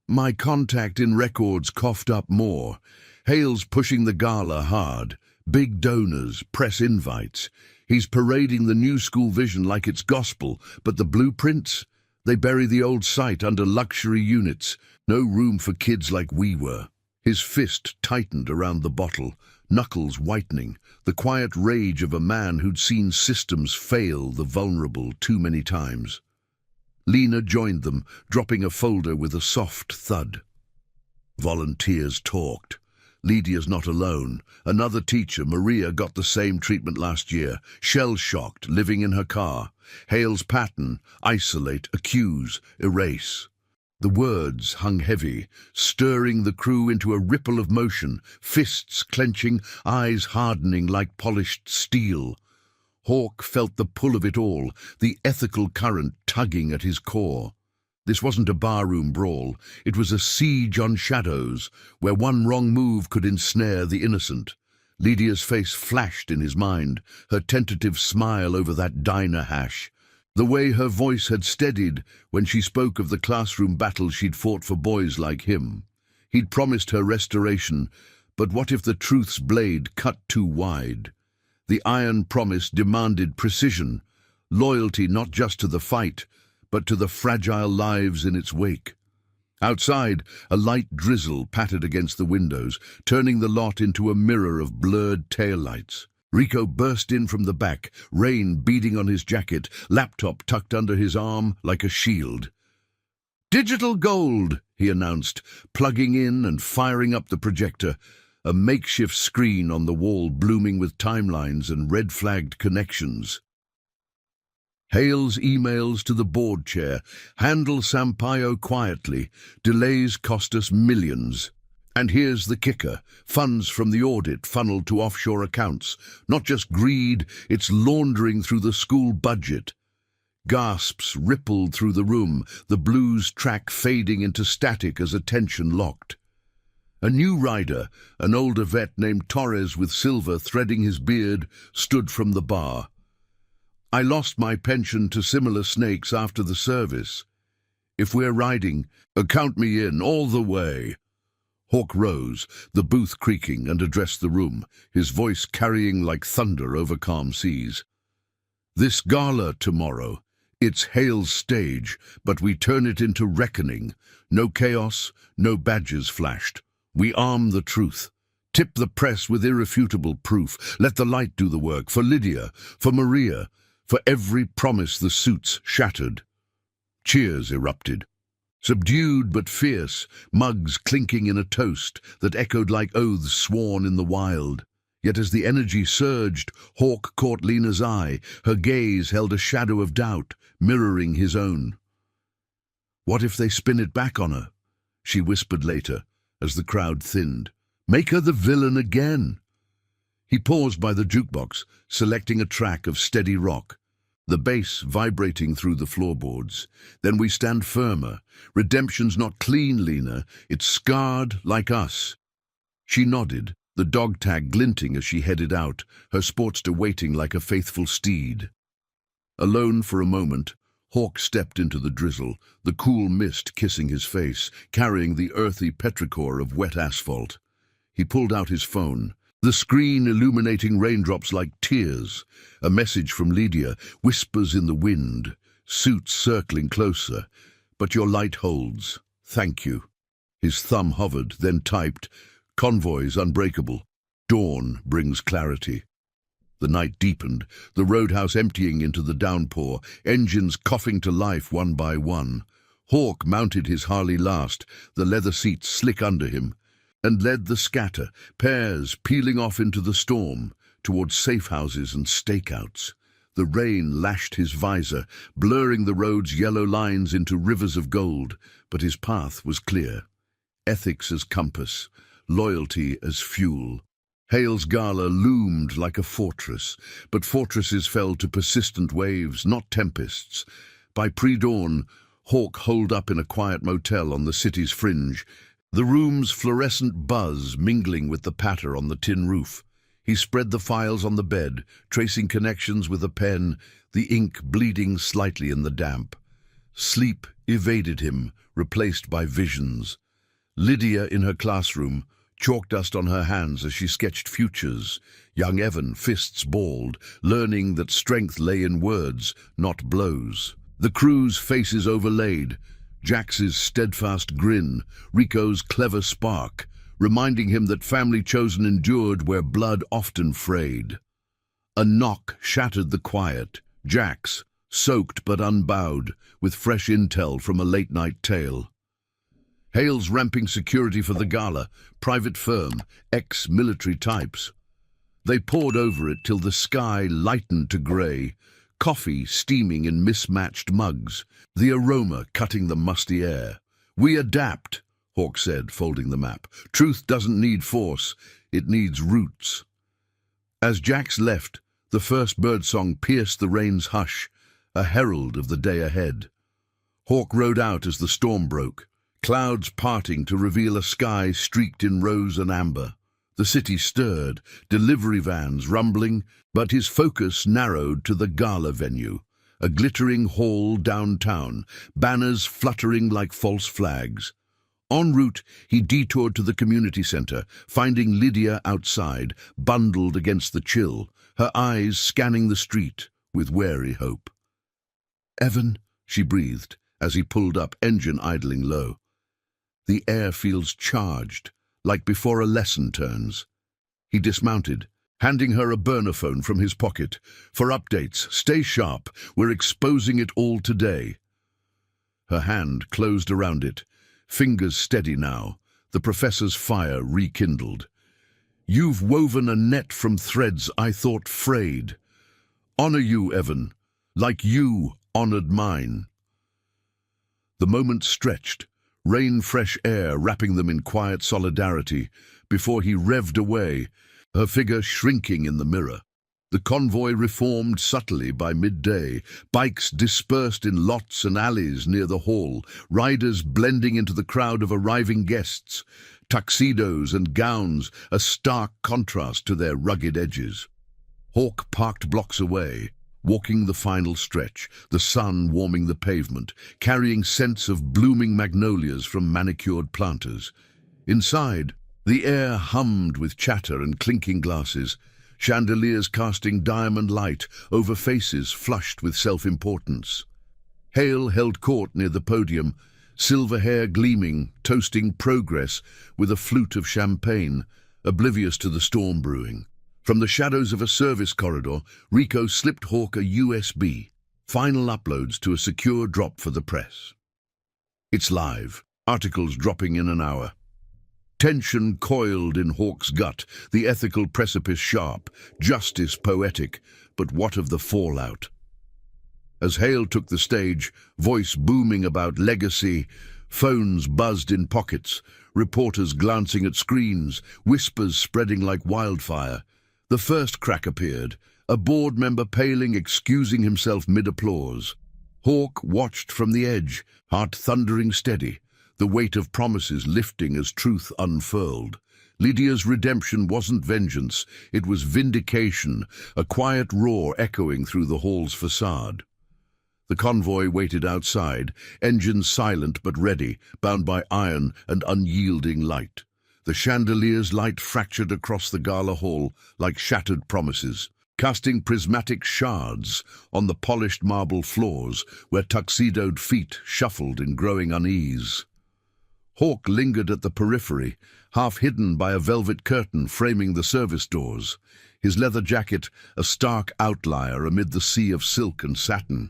"My contact in records coughed up more. Hale's pushing the gala hard. Big donors, press invites. He's parading the new school vision like it's gospel, but the blueprints? They bury the old site under luxury units. No room for kids like we were." His fist tightened around the bottle. knuckles whitening, the quiet rage of a man who'd seen systems fail the vulnerable too many times. Lena joined them, dropping a folder with a soft thud. Volunteers talked. Lydia's not alone. Another teacher, Maria, got the same treatment last year, shell-shocked, living in her car. Hale's pattern: isolate, accuse, erase. The words hung heavy, stirring the crew into a ripple of motion, fists clenching, eyes hardening like polished steel. Hawk felt the pull of it all, the ethical current tugging at his core. This wasn't a barroom brawl, it was a siege on shadows, where one wrong move could ensnare the innocent. Lydia's face flashed in his mind, her tentative smile over that diner hash. The way her voice had steadied when she spoke of the classroom battles she'd fought for boys like him. He'd promised her restoration, but what if the truth's blade cut too wide? The iron promise demanded precision, loyalty not just to the fight, but to the fragile lives in its wake. Outside, a light drizzle pattered against the windows, turning the lot into a mirror of blurred taillights. Rico burst in from the back, rain beading on his jacket, laptop tucked under his arm like a shield. "Digital gold," he announced, plugging in and firing up the projector, a makeshift screen on the wall blooming with timelines and red-flagged connections. Hale's emails to the board chair: "Handle Sampaio quietly. Delays cost us millions." And here's the kicker: funds from the audit funneled to offshore accounts. Not just greed, it's laundering through the school budget. Gasps rippled through the room, the blues track fading into static as attention locked. A new rider, an older vet named Torres with silver threading his beard, stood from the bar. "I lost my pension to similar snakes after the service. If we're riding, count me in all the way." Hawk rose, the booth creaking, and addressed the room, his voice carrying like thunder over calm seas. "This gala tomorrow, it's Hale's stage, but we turn it into reckoning. No chaos, no badges flashed. We arm the truth. Tip the press with irrefutable proof. Let the light do the work, for Lydia, for Maria, for every promise the suits shattered." Cheers erupted. Subdued but fierce, mugs clinking in a toast that echoed like oaths sworn in the wild. Yet as the energy surged, Hawk caught Lena's eye. Her gaze held a shadow of doubt, mirroring his own. "What if they spin it back on her?" she whispered later, as the crowd thinned. "Make her the villain again." He paused by the jukebox, selecting a track of steady rock, the bass vibrating through the floorboards. "Then we stand firmer. Redemption's not clean, Lena. It's scarred like us." She nodded, the dog tag glinting as she headed out, her sportster waiting like a faithful steed. Alone for a moment, Hawk stepped into the drizzle, the cool mist kissing his face, carrying the earthy petrichor of wet asphalt. He pulled out his phone, the screen illuminating raindrops like tears. A message from Lydia, whispers in the wind, suits circling closer. "But your light holds. Thank you." His thumb hovered, then typed, "Convoys unbreakable. Dawn brings clarity." The night deepened, the roadhouse emptying into the downpour, engines coughing to life one by one. Hawk mounted his Harley last, the leather seats slick under him, and led the scatter, pairs peeling off into the storm, towards safe houses and stakeouts. The rain lashed his visor, blurring the road's yellow lines into rivers of gold, but his path was clear. Ethics as compass, loyalty as fuel. Hale's gala loomed like a fortress, but fortresses fell to persistent waves, not tempests. By pre-dawn, Hawk holed up in a quiet motel on the city's fringe, the room's fluorescent buzz mingling with the patter on the tin roof. He spread the files on the bed, tracing connections with a pen, the ink bleeding slightly in the damp. Sleep evaded him, replaced by visions. Lydia in her classroom, chalk dust on her hands as she sketched futures. Young Evan, fists balled, learning that strength lay in words, not blows. The crew's faces overlaid, Jax's steadfast grin, Rico's clever spark, reminding him that family chosen endured where blood often frayed. A knock shattered the quiet. Jax, soaked but unbowed, with fresh intel from a late-night tale. Hale's ramping security for the gala, private firm, ex-military types. They pored over it till the sky lightened to grey, coffee steaming in mismatched mugs, the aroma cutting the musty air. "We adapt," Hawke said, folding the map. "Truth doesn't need force, it needs roots." As Jax left, the first birdsong pierced the rain's hush, a herald of the day ahead. Hawke rode out as the storm broke, clouds parting to reveal a sky streaked in rose and amber. The city stirred, delivery vans rumbling, but his focus narrowed to the gala venue, a glittering hall downtown, banners fluttering like false flags. En route, he detoured to the community center, finding Lydia outside, bundled against the chill, her eyes scanning the street with wary hope. "Evan," she breathed, as he pulled up, engine idling low. The air feels charged, like before a lesson turns. He dismounted, handing her a burner phone from his pocket. "For updates, stay sharp, we're exposing it all today." Her hand closed around it, fingers steady now, the professor's fire rekindled. "You've woven a net from threads I thought frayed. Honor you, Evan, like you honored mine." The moment stretched, rain-fresh air wrapping them in quiet solidarity, before he revved away, her figure shrinking in the mirror. The convoy reformed subtly by midday, bikes dispersed in lots and alleys near the hall, riders blending into the crowd of arriving guests, tuxedos and gowns a stark contrast to their rugged edges. Hawke parked blocks away, walking the final stretch, the sun warming the pavement, carrying scents of blooming magnolias from manicured planters. Inside, the air hummed with chatter and clinking glasses, chandeliers casting diamond light over faces flushed with self-importance. Hale held court near the podium, silver hair gleaming, toasting progress with a flute of champagne, oblivious to the storm brewing. From the shadows of a service corridor, Rico slipped Hawke a USB. Final uploads to a secure drop for the press. It's live, articles dropping in an hour. Tension coiled in Hawke's gut, the ethical precipice sharp, justice poetic, but what of the fallout? As Hale took the stage, voice booming about legacy, phones buzzed in pockets, reporters glancing at screens, whispers spreading like wildfire, the first crack appeared, a board member paling, excusing himself mid-applause. Hawke watched from the edge, heart thundering steady, the weight of promises lifting as truth unfurled. Lydia's redemption wasn't vengeance, it was vindication, a quiet roar echoing through the hall's facade. The convoy waited outside, engines silent but ready, bound by iron and unyielding light. The chandelier's light fractured across the gala hall like shattered promises, casting prismatic shards on the polished marble floors where tuxedoed feet shuffled in growing unease. Hawke lingered at the periphery, half hidden by a velvet curtain framing the service doors, his leather jacket a stark outlier amid the sea of silk and satin.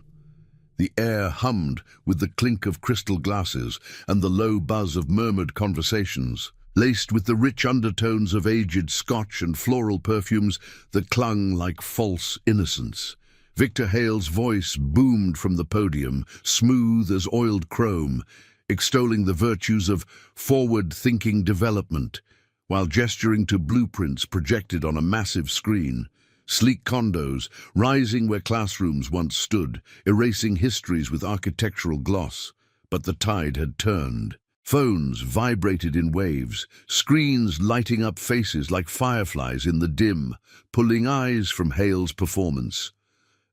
The air hummed with the clink of crystal glasses and the low buzz of murmured conversations, laced with the rich undertones of aged Scotch and floral perfumes that clung like false innocence. Victor Hale's voice boomed from the podium, smooth as oiled chrome, extolling the virtues of forward-thinking development, while gesturing to blueprints projected on a massive screen. Sleek condos, rising where classrooms once stood, erasing histories with architectural gloss. But the tide had turned. Phones vibrated in waves, screens lighting up faces like fireflies in the dim, pulling eyes from Hale's performance.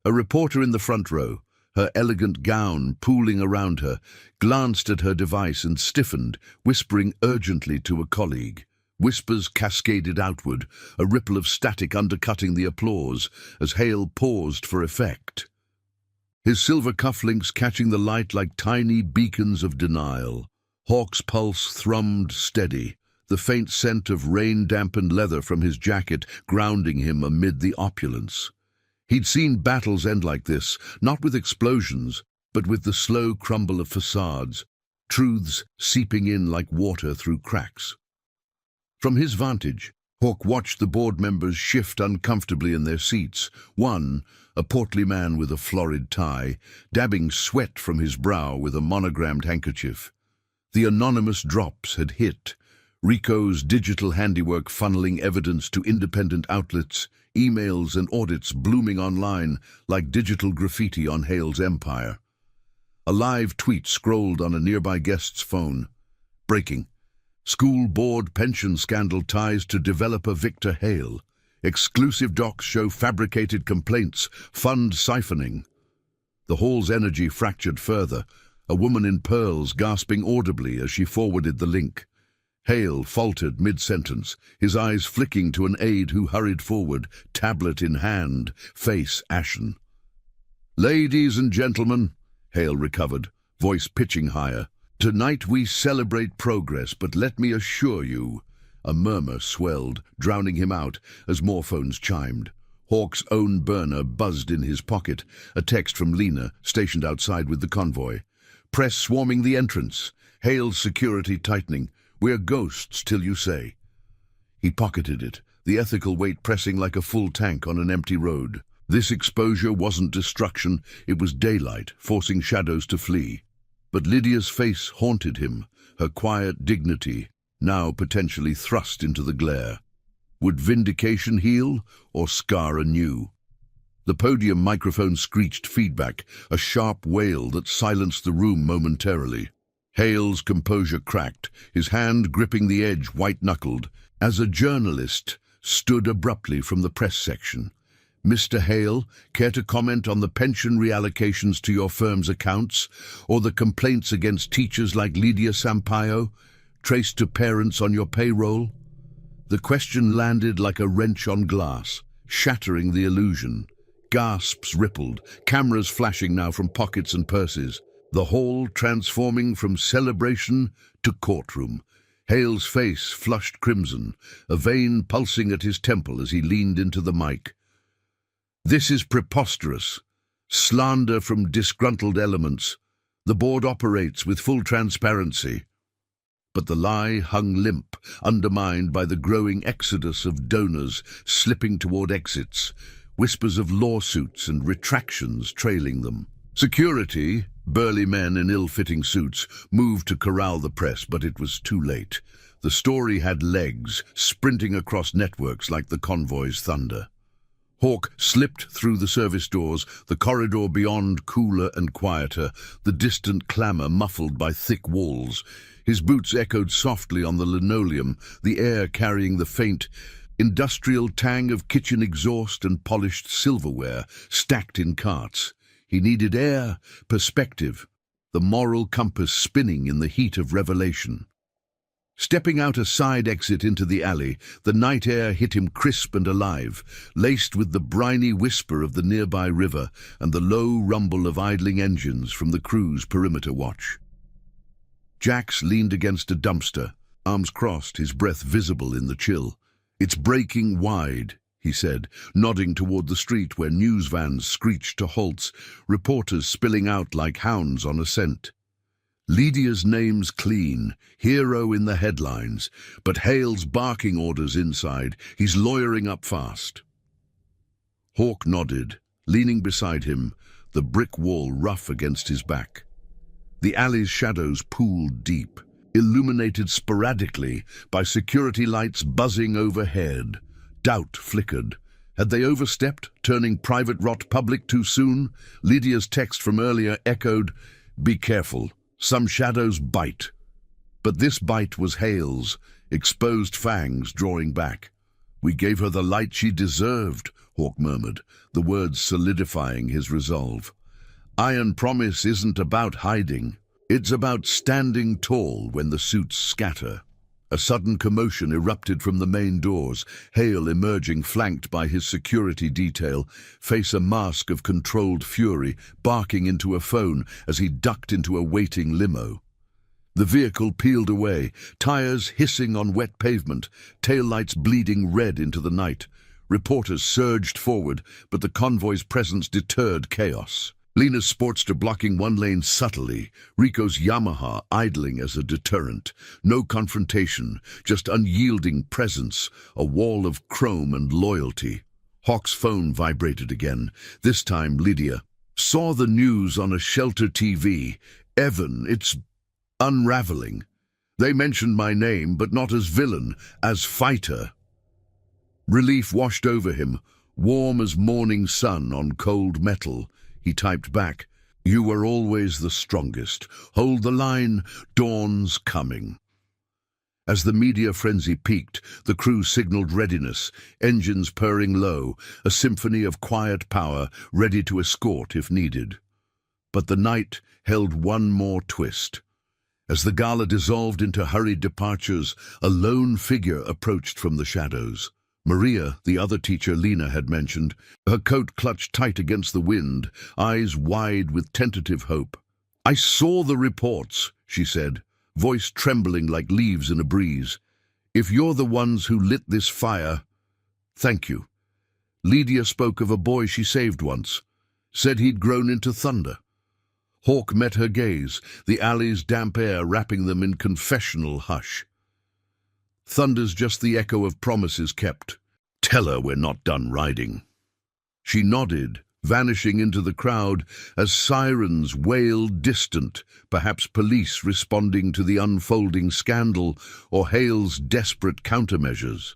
A reporter in the front row, her elegant gown pooling around her, glanced at her device and stiffened, whispering urgently to a colleague. Whispers cascaded outward, a ripple of static undercutting the applause as Hale paused for effect. His silver cufflinks catching the light like tiny beacons of denial. Hawke's pulse thrummed steady, the faint scent of rain-dampened leather from his jacket grounding him amid the opulence. He'd seen battles end like this, not with explosions, but with the slow crumble of facades, truths seeping in like water through cracks. From his vantage, Hawk watched the board members shift uncomfortably in their seats. One, a portly man with a florid tie, dabbing sweat from his brow with a monogrammed handkerchief. The anonymous drops had hit, Rico's digital handiwork funneling evidence to independent outlets, emails and audits blooming online like digital graffiti on Hale's empire. A live tweet scrolled on a nearby guest's phone. Breaking. School board pension scandal ties to developer Victor Hale. Exclusive docs show fabricated complaints, fund siphoning. The hall's energy fractured further, a woman in pearls gasping audibly as she forwarded the link. Hale faltered mid-sentence, his eyes flicking to an aide who hurried forward, tablet in hand, face ashen. "Ladies and gentlemen," Hale recovered, voice pitching higher, "tonight we celebrate progress, but let me assure you—" A murmur swelled, drowning him out as more phones chimed. Hawk's own burner buzzed in his pocket, a text from Lena, stationed outside with the convoy. "Press swarming the entrance. Hale's security tightening. We're ghosts till you say." He pocketed it, the ethical weight pressing like a full tank on an empty road. This exposure wasn't destruction, it was daylight, forcing shadows to flee. But Lydia's face haunted him, her quiet dignity, now potentially thrust into the glare. Would vindication heal, or scar anew? The podium microphone screeched feedback, a sharp wail that silenced the room momentarily. Hale's composure cracked, his hand gripping the edge white-knuckled, as a journalist stood abruptly from the press section. "Mr. Hale, care to comment on the pension reallocations to your firm's accounts, or the complaints against teachers like Lydia Sampaio, traced to parents on your payroll?" The question landed like a wrench on glass, shattering the illusion. Gasps rippled, cameras flashing now from pockets and purses. The hall transforming from celebration to courtroom. Hale's face flushed crimson, a vein pulsing at his temple as he leaned into the mic. "This is preposterous. Slander from disgruntled elements. The board operates with full transparency." But the lie hung limp, undermined by the growing exodus of donors slipping toward exits, whispers of lawsuits and retractions trailing them. Security, burly men in ill-fitting suits, moved to corral the press, but it was too late. The story had legs, sprinting across networks like the convoy's thunder. Hawk slipped through the service doors, the corridor beyond cooler and quieter, the distant clamor muffled by thick walls. His boots echoed softly on the linoleum, the air carrying the faint, industrial tang of kitchen exhaust and polished silverware stacked in carts. He needed air, perspective, the moral compass spinning in the heat of revelation. Stepping out a side exit into the alley, the night air hit him crisp and alive, laced with the briny whisper of the nearby river and the low rumble of idling engines from the crew's perimeter watch. Jax leaned against a dumpster, arms crossed, his breath visible in the chill. "It's breaking wide," he said, nodding toward the street where news vans screeched to halts, reporters spilling out like hounds on a scent. Lydia's name's clean, hero in the headlines, but Hale's barking orders inside. He's lawyering up fast. Hawk nodded, leaning beside him, the brick wall rough against his back. The alley's shadows pooled deep, illuminated sporadically by security lights buzzing overhead. Doubt flickered. Had they overstepped, turning private rot public too soon? Lydia's text from earlier echoed, "Be careful, some shadows bite." But this bite was Hale's, exposed fangs drawing back. "We gave her the light she deserved," Hawk murmured, the words solidifying his resolve. "Iron promise isn't about hiding. It's about standing tall when the suits scatter." A sudden commotion erupted from the main doors, Hale emerging flanked by his security detail, face a mask of controlled fury, barking into a phone as he ducked into a waiting limo. The vehicle peeled away, tires hissing on wet pavement, taillights bleeding red into the night. Reporters surged forward, but the convoy's presence deterred chaos. Lena's Sportster blocking one lane subtly, Rico's Yamaha idling as a deterrent. No confrontation, just unyielding presence, a wall of chrome and loyalty. Hawk's phone vibrated again. This time Lydia saw the news on a shelter TV. Evan, it's unraveling. They mentioned my name, but not as villain, as fighter. Relief washed over him, warm as morning sun on cold metal. He typed back, "You were always the strongest. Hold the line, dawn's coming." As the media frenzy peaked, the crew signaled readiness, engines purring low, a symphony of quiet power ready to escort if needed. But the night held one more twist. As the gala dissolved into hurried departures, a lone figure approached from the shadows. Maria, the other teacher Lena had mentioned, her coat clutched tight against the wind, eyes wide with tentative hope. "I saw the reports," she said, voice trembling like leaves in a breeze. "If you're the ones who lit this fire, thank you." Lydia spoke of a boy she saved once, said he'd grown into thunder. Hawk met her gaze, the alley's damp air wrapping them in confessional hush. "Thunder's just the echo of promises kept. Tell her we're not done riding." She nodded, vanishing into the crowd as sirens wailed distant, perhaps police responding to the unfolding scandal or Hale's desperate countermeasures.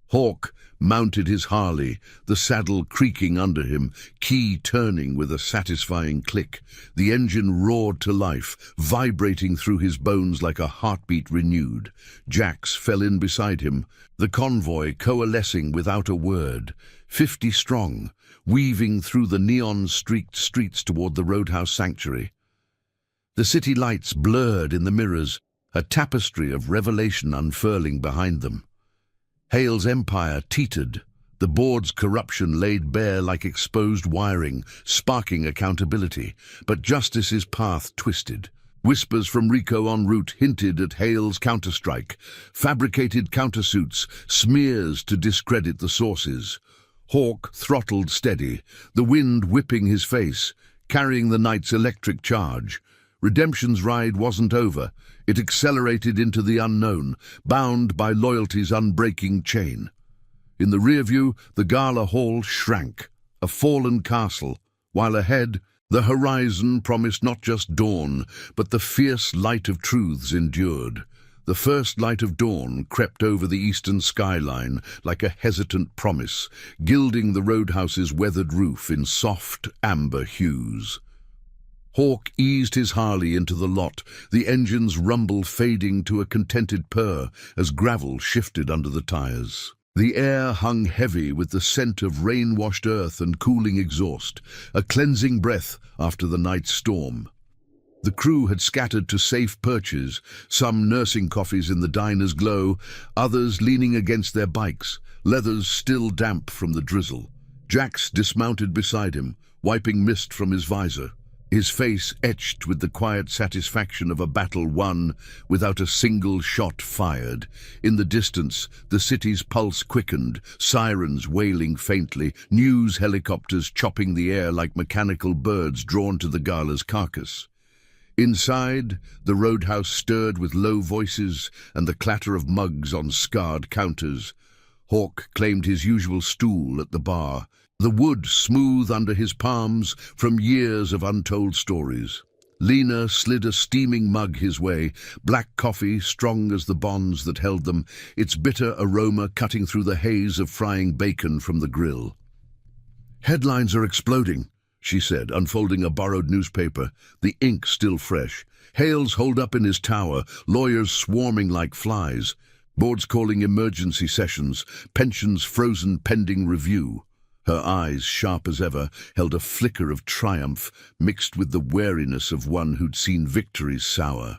Hawk mounted his Harley, the saddle creaking under him, key turning with a satisfying click. The engine roared to life, vibrating through his bones like a heartbeat renewed. Jax fell in beside him, the convoy coalescing without a word, 50 strong, weaving through the neon-streaked streets toward the roadhouse sanctuary. The city lights blurred in the mirrors, a tapestry of revelation unfurling behind them. Hale's empire teetered, the board's corruption laid bare like exposed wiring, sparking accountability, but justice's path twisted. Whispers from Rico en route hinted at Hale's counterstrike, fabricated countersuits, smears to discredit the sources. Hawk throttled steady, the wind whipping his face, carrying the night's electric charge. Redemption's ride wasn't over. It accelerated into the unknown, bound by loyalty's unbreaking chain. In the rear view, the gala hall shrank, a fallen castle, while ahead, the horizon promised not just dawn, but the fierce light of truths endured. The first light of dawn crept over the eastern skyline like a hesitant promise, gilding the roadhouse's weathered roof in soft amber hues. Hawk eased his Harley into the lot, the engine's rumble fading to a contented purr as gravel shifted under the tires. The air hung heavy with the scent of rain-washed earth and cooling exhaust, a cleansing breath after the night's storm. The crew had scattered to safe perches, some nursing coffees in the diner's glow, others leaning against their bikes, leathers still damp from the drizzle. Jax dismounted beside him, wiping mist from his visor, his face etched with the quiet satisfaction of a battle won without a single shot fired. In the distance, the city's pulse quickened, sirens wailing faintly, news helicopters chopping the air like mechanical birds drawn to the gala's carcass. Inside, the roadhouse stirred with low voices and the clatter of mugs on scarred counters. Hawk claimed his usual stool at the bar, the wood smooth under his palms from years of untold stories. Lena slid a steaming mug his way, black coffee strong as the bonds that held them, its bitter aroma cutting through the haze of frying bacon from the grill. "Headlines are exploding," she said, unfolding a borrowed newspaper, the ink still fresh. Hale's holed up in his tower, lawyers swarming like flies, boards calling emergency sessions, pensions frozen pending review. Her eyes, sharp as ever, held a flicker of triumph mixed with the wariness of one who'd seen victories sour.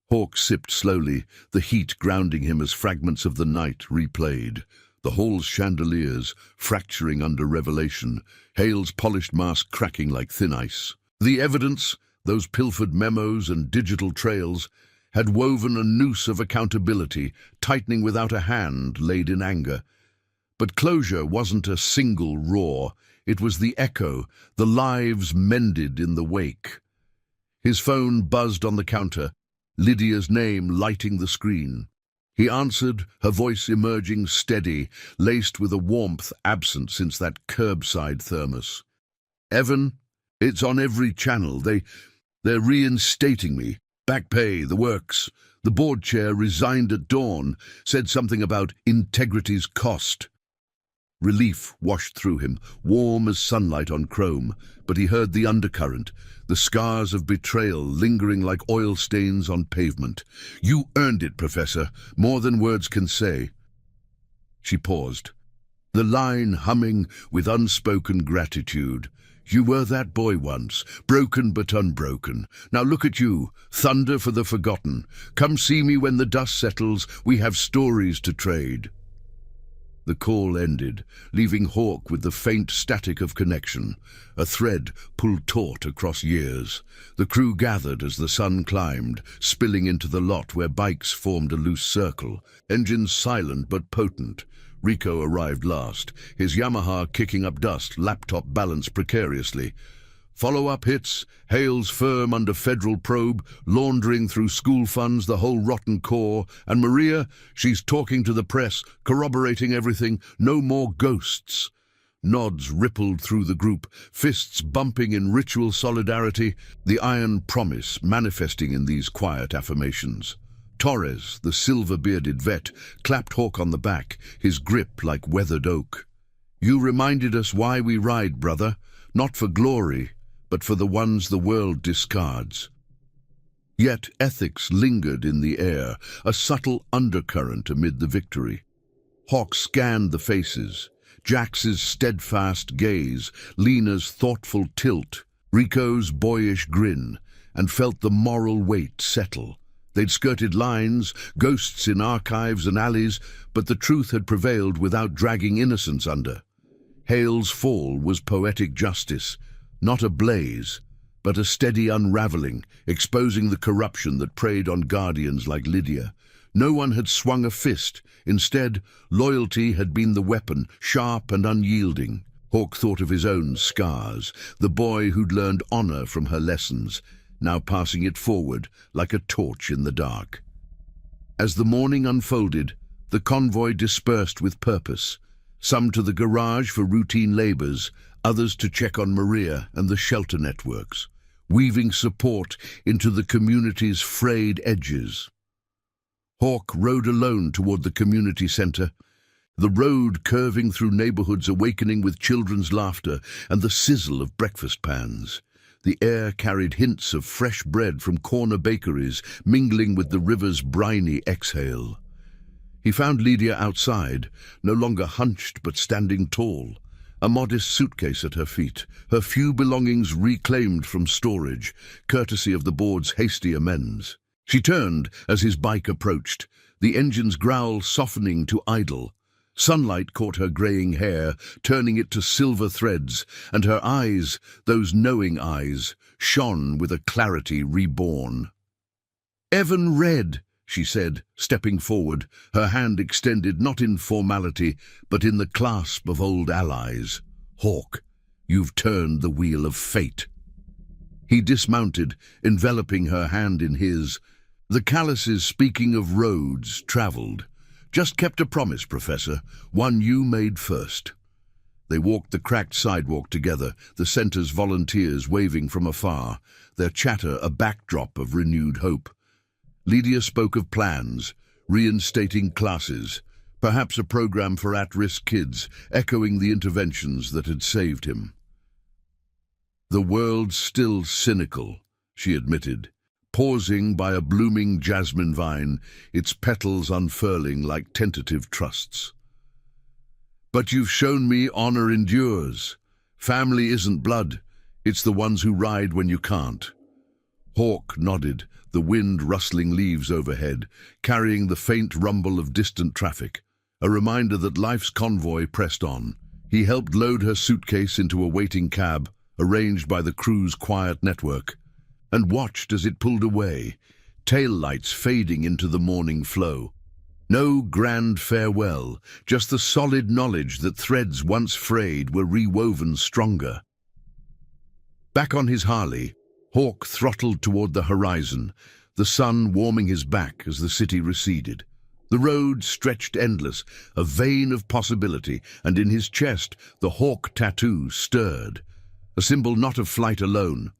Hawk sipped slowly, the heat grounding him as fragments of the night replayed. The hall's chandeliers fracturing under revelation, Hale's polished mask cracking like thin ice. The evidence, those pilfered memos and digital trails, had woven a noose of accountability, tightening without a hand laid in anger. But closure wasn't a single roar. It was the echo, the lives mended in the wake. His phone buzzed on the counter, Lydia's name lighting the screen. He answered, her voice emerging steady, laced with a warmth absent since that curbside thermos. "Evan, it's on every channel. They're reinstating me. Back pay, the works. The board chair resigned at dawn, said something about integrity's cost." Relief washed through him, warm as sunlight on chrome, but he heard the undercurrent, the scars of betrayal lingering like oil stains on pavement. "You earned it, Professor, more than words can say." She paused, the line humming with unspoken gratitude. "You were that boy once, broken but unbroken. Now look at you, thunder for the forgotten. Come see me when the dust settles, we have stories to trade." The call ended, leaving Hawk with the faint static of connection, a thread pulled taut across years. The crew gathered as the sun climbed, spilling into the lot where bikes formed a loose circle, engines silent but potent. Rico arrived last, his Yamaha kicking up dust, laptop balanced precariously. Follow-up hits, Hale's firm under federal probe, laundering through school funds the whole rotten core, and Maria, she's talking to the press, corroborating everything, no more ghosts. Nods rippled through the group, fists bumping in ritual solidarity, the iron promise manifesting in these quiet affirmations. Torres, the silver-bearded vet, clapped Hawk on the back, his grip like weathered oak. "You reminded us why we ride, brother, not for glory, but for the ones the world discards." Yet ethics lingered in the air, a subtle undercurrent amid the victory. Hawk scanned the faces, Jax's steadfast gaze, Lena's thoughtful tilt, Rico's boyish grin, and felt the moral weight settle. They'd skirted lines, ghosts in archives and alleys, but the truth had prevailed without dragging innocence under. Hale's fall was poetic justice, not a blaze, but a steady unraveling, exposing the corruption that preyed on guardians like Lydia. No one had swung a fist. Instead, loyalty had been the weapon, sharp and unyielding. Hawk thought of his own scars, the boy who'd learned honor from her lessons, now passing it forward like a torch in the dark. As the morning unfolded, the convoy dispersed with purpose, some to the garage for routine labors, others to check on Maria and the shelter networks, weaving support into the community's frayed edges. Hawk rode alone toward the community center, the road curving through neighborhoods awakening with children's laughter and the sizzle of breakfast pans. The air carried hints of fresh bread from corner bakeries, mingling with the river's briny exhale. He found Lydia outside, no longer hunched but standing tall, a modest suitcase at her feet, her few belongings reclaimed from storage, courtesy of the board's hasty amends. She turned as his bike approached, the engine's growl softening to idle. Sunlight caught her graying hair, turning it to silver threads, and her eyes, those knowing eyes, shone with a clarity reborn. "Evan Red," she said, stepping forward, her hand extended not in formality, but in the clasp of old allies. "Hawk, you've turned the wheel of fate." He dismounted, enveloping her hand in his. The calluses, speaking of roads traveled. "Just kept a promise, Professor, one you made first." They walked the cracked sidewalk together, the center's volunteers waving from afar, their chatter a backdrop of renewed hope. Lydia spoke of plans, reinstating classes, perhaps a program for at-risk kids, echoing the interventions that had saved him. "The world's still cynical," she admitted, pausing by a blooming jasmine vine, its petals unfurling like tentative trusts. "But you've shown me honor endures. Family isn't blood, it's the ones who ride when you can't." Hawk nodded, the wind rustling leaves overhead, carrying the faint rumble of distant traffic, a reminder that life's convoy pressed on. He helped load her suitcase into a waiting cab, arranged by the crew's quiet network. and watched as it pulled away, tail lights fading into the morning flow. No grand farewell, just the solid knowledge that threads once frayed were rewoven stronger. Back on his Harley, Hawk throttled toward the horizon, the sun warming his back as the city receded. The road stretched endless, a vein of possibility, and in his chest the hawk tattoo stirred, a symbol not of flight alone,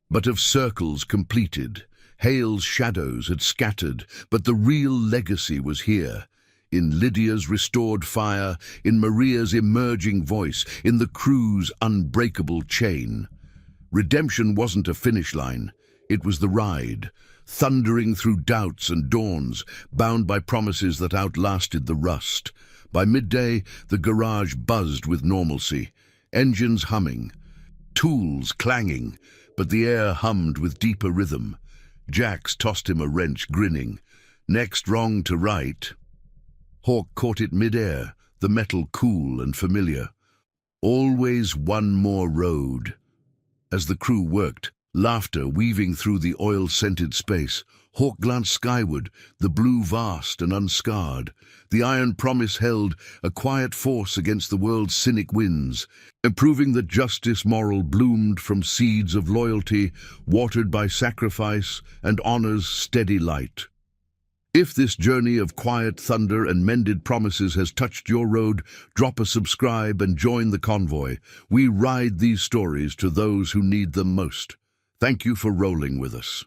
but of circles completed. Hale's shadows had scattered, but the real legacy was here, in Lydia's restored fire, in Maria's emerging voice, in the crew's unbreakable chain. Redemption wasn't a finish line, it was the ride, thundering through doubts and dawns, bound by promises that outlasted the rust. By midday, the garage buzzed with normalcy, engines humming, tools clanging, but the air hummed with deeper rhythm. Jax tossed him a wrench, grinning. Next wrong to right. Hawk caught it mid-air, the metal cool and familiar. Always one more road. As the crew worked, laughter weaving through the oil-scented space, Hawk glanced skyward, the blue vast and unscarred. The iron promise held, a quiet force against the world's cynic winds, proving that justice moral bloomed from seeds of loyalty, watered by sacrifice and honor's steady light. If this journey of quiet thunder and mended promises has touched your road, drop a subscribe and join the convoy. We ride these stories to those who need them most. Thank you for rolling with us.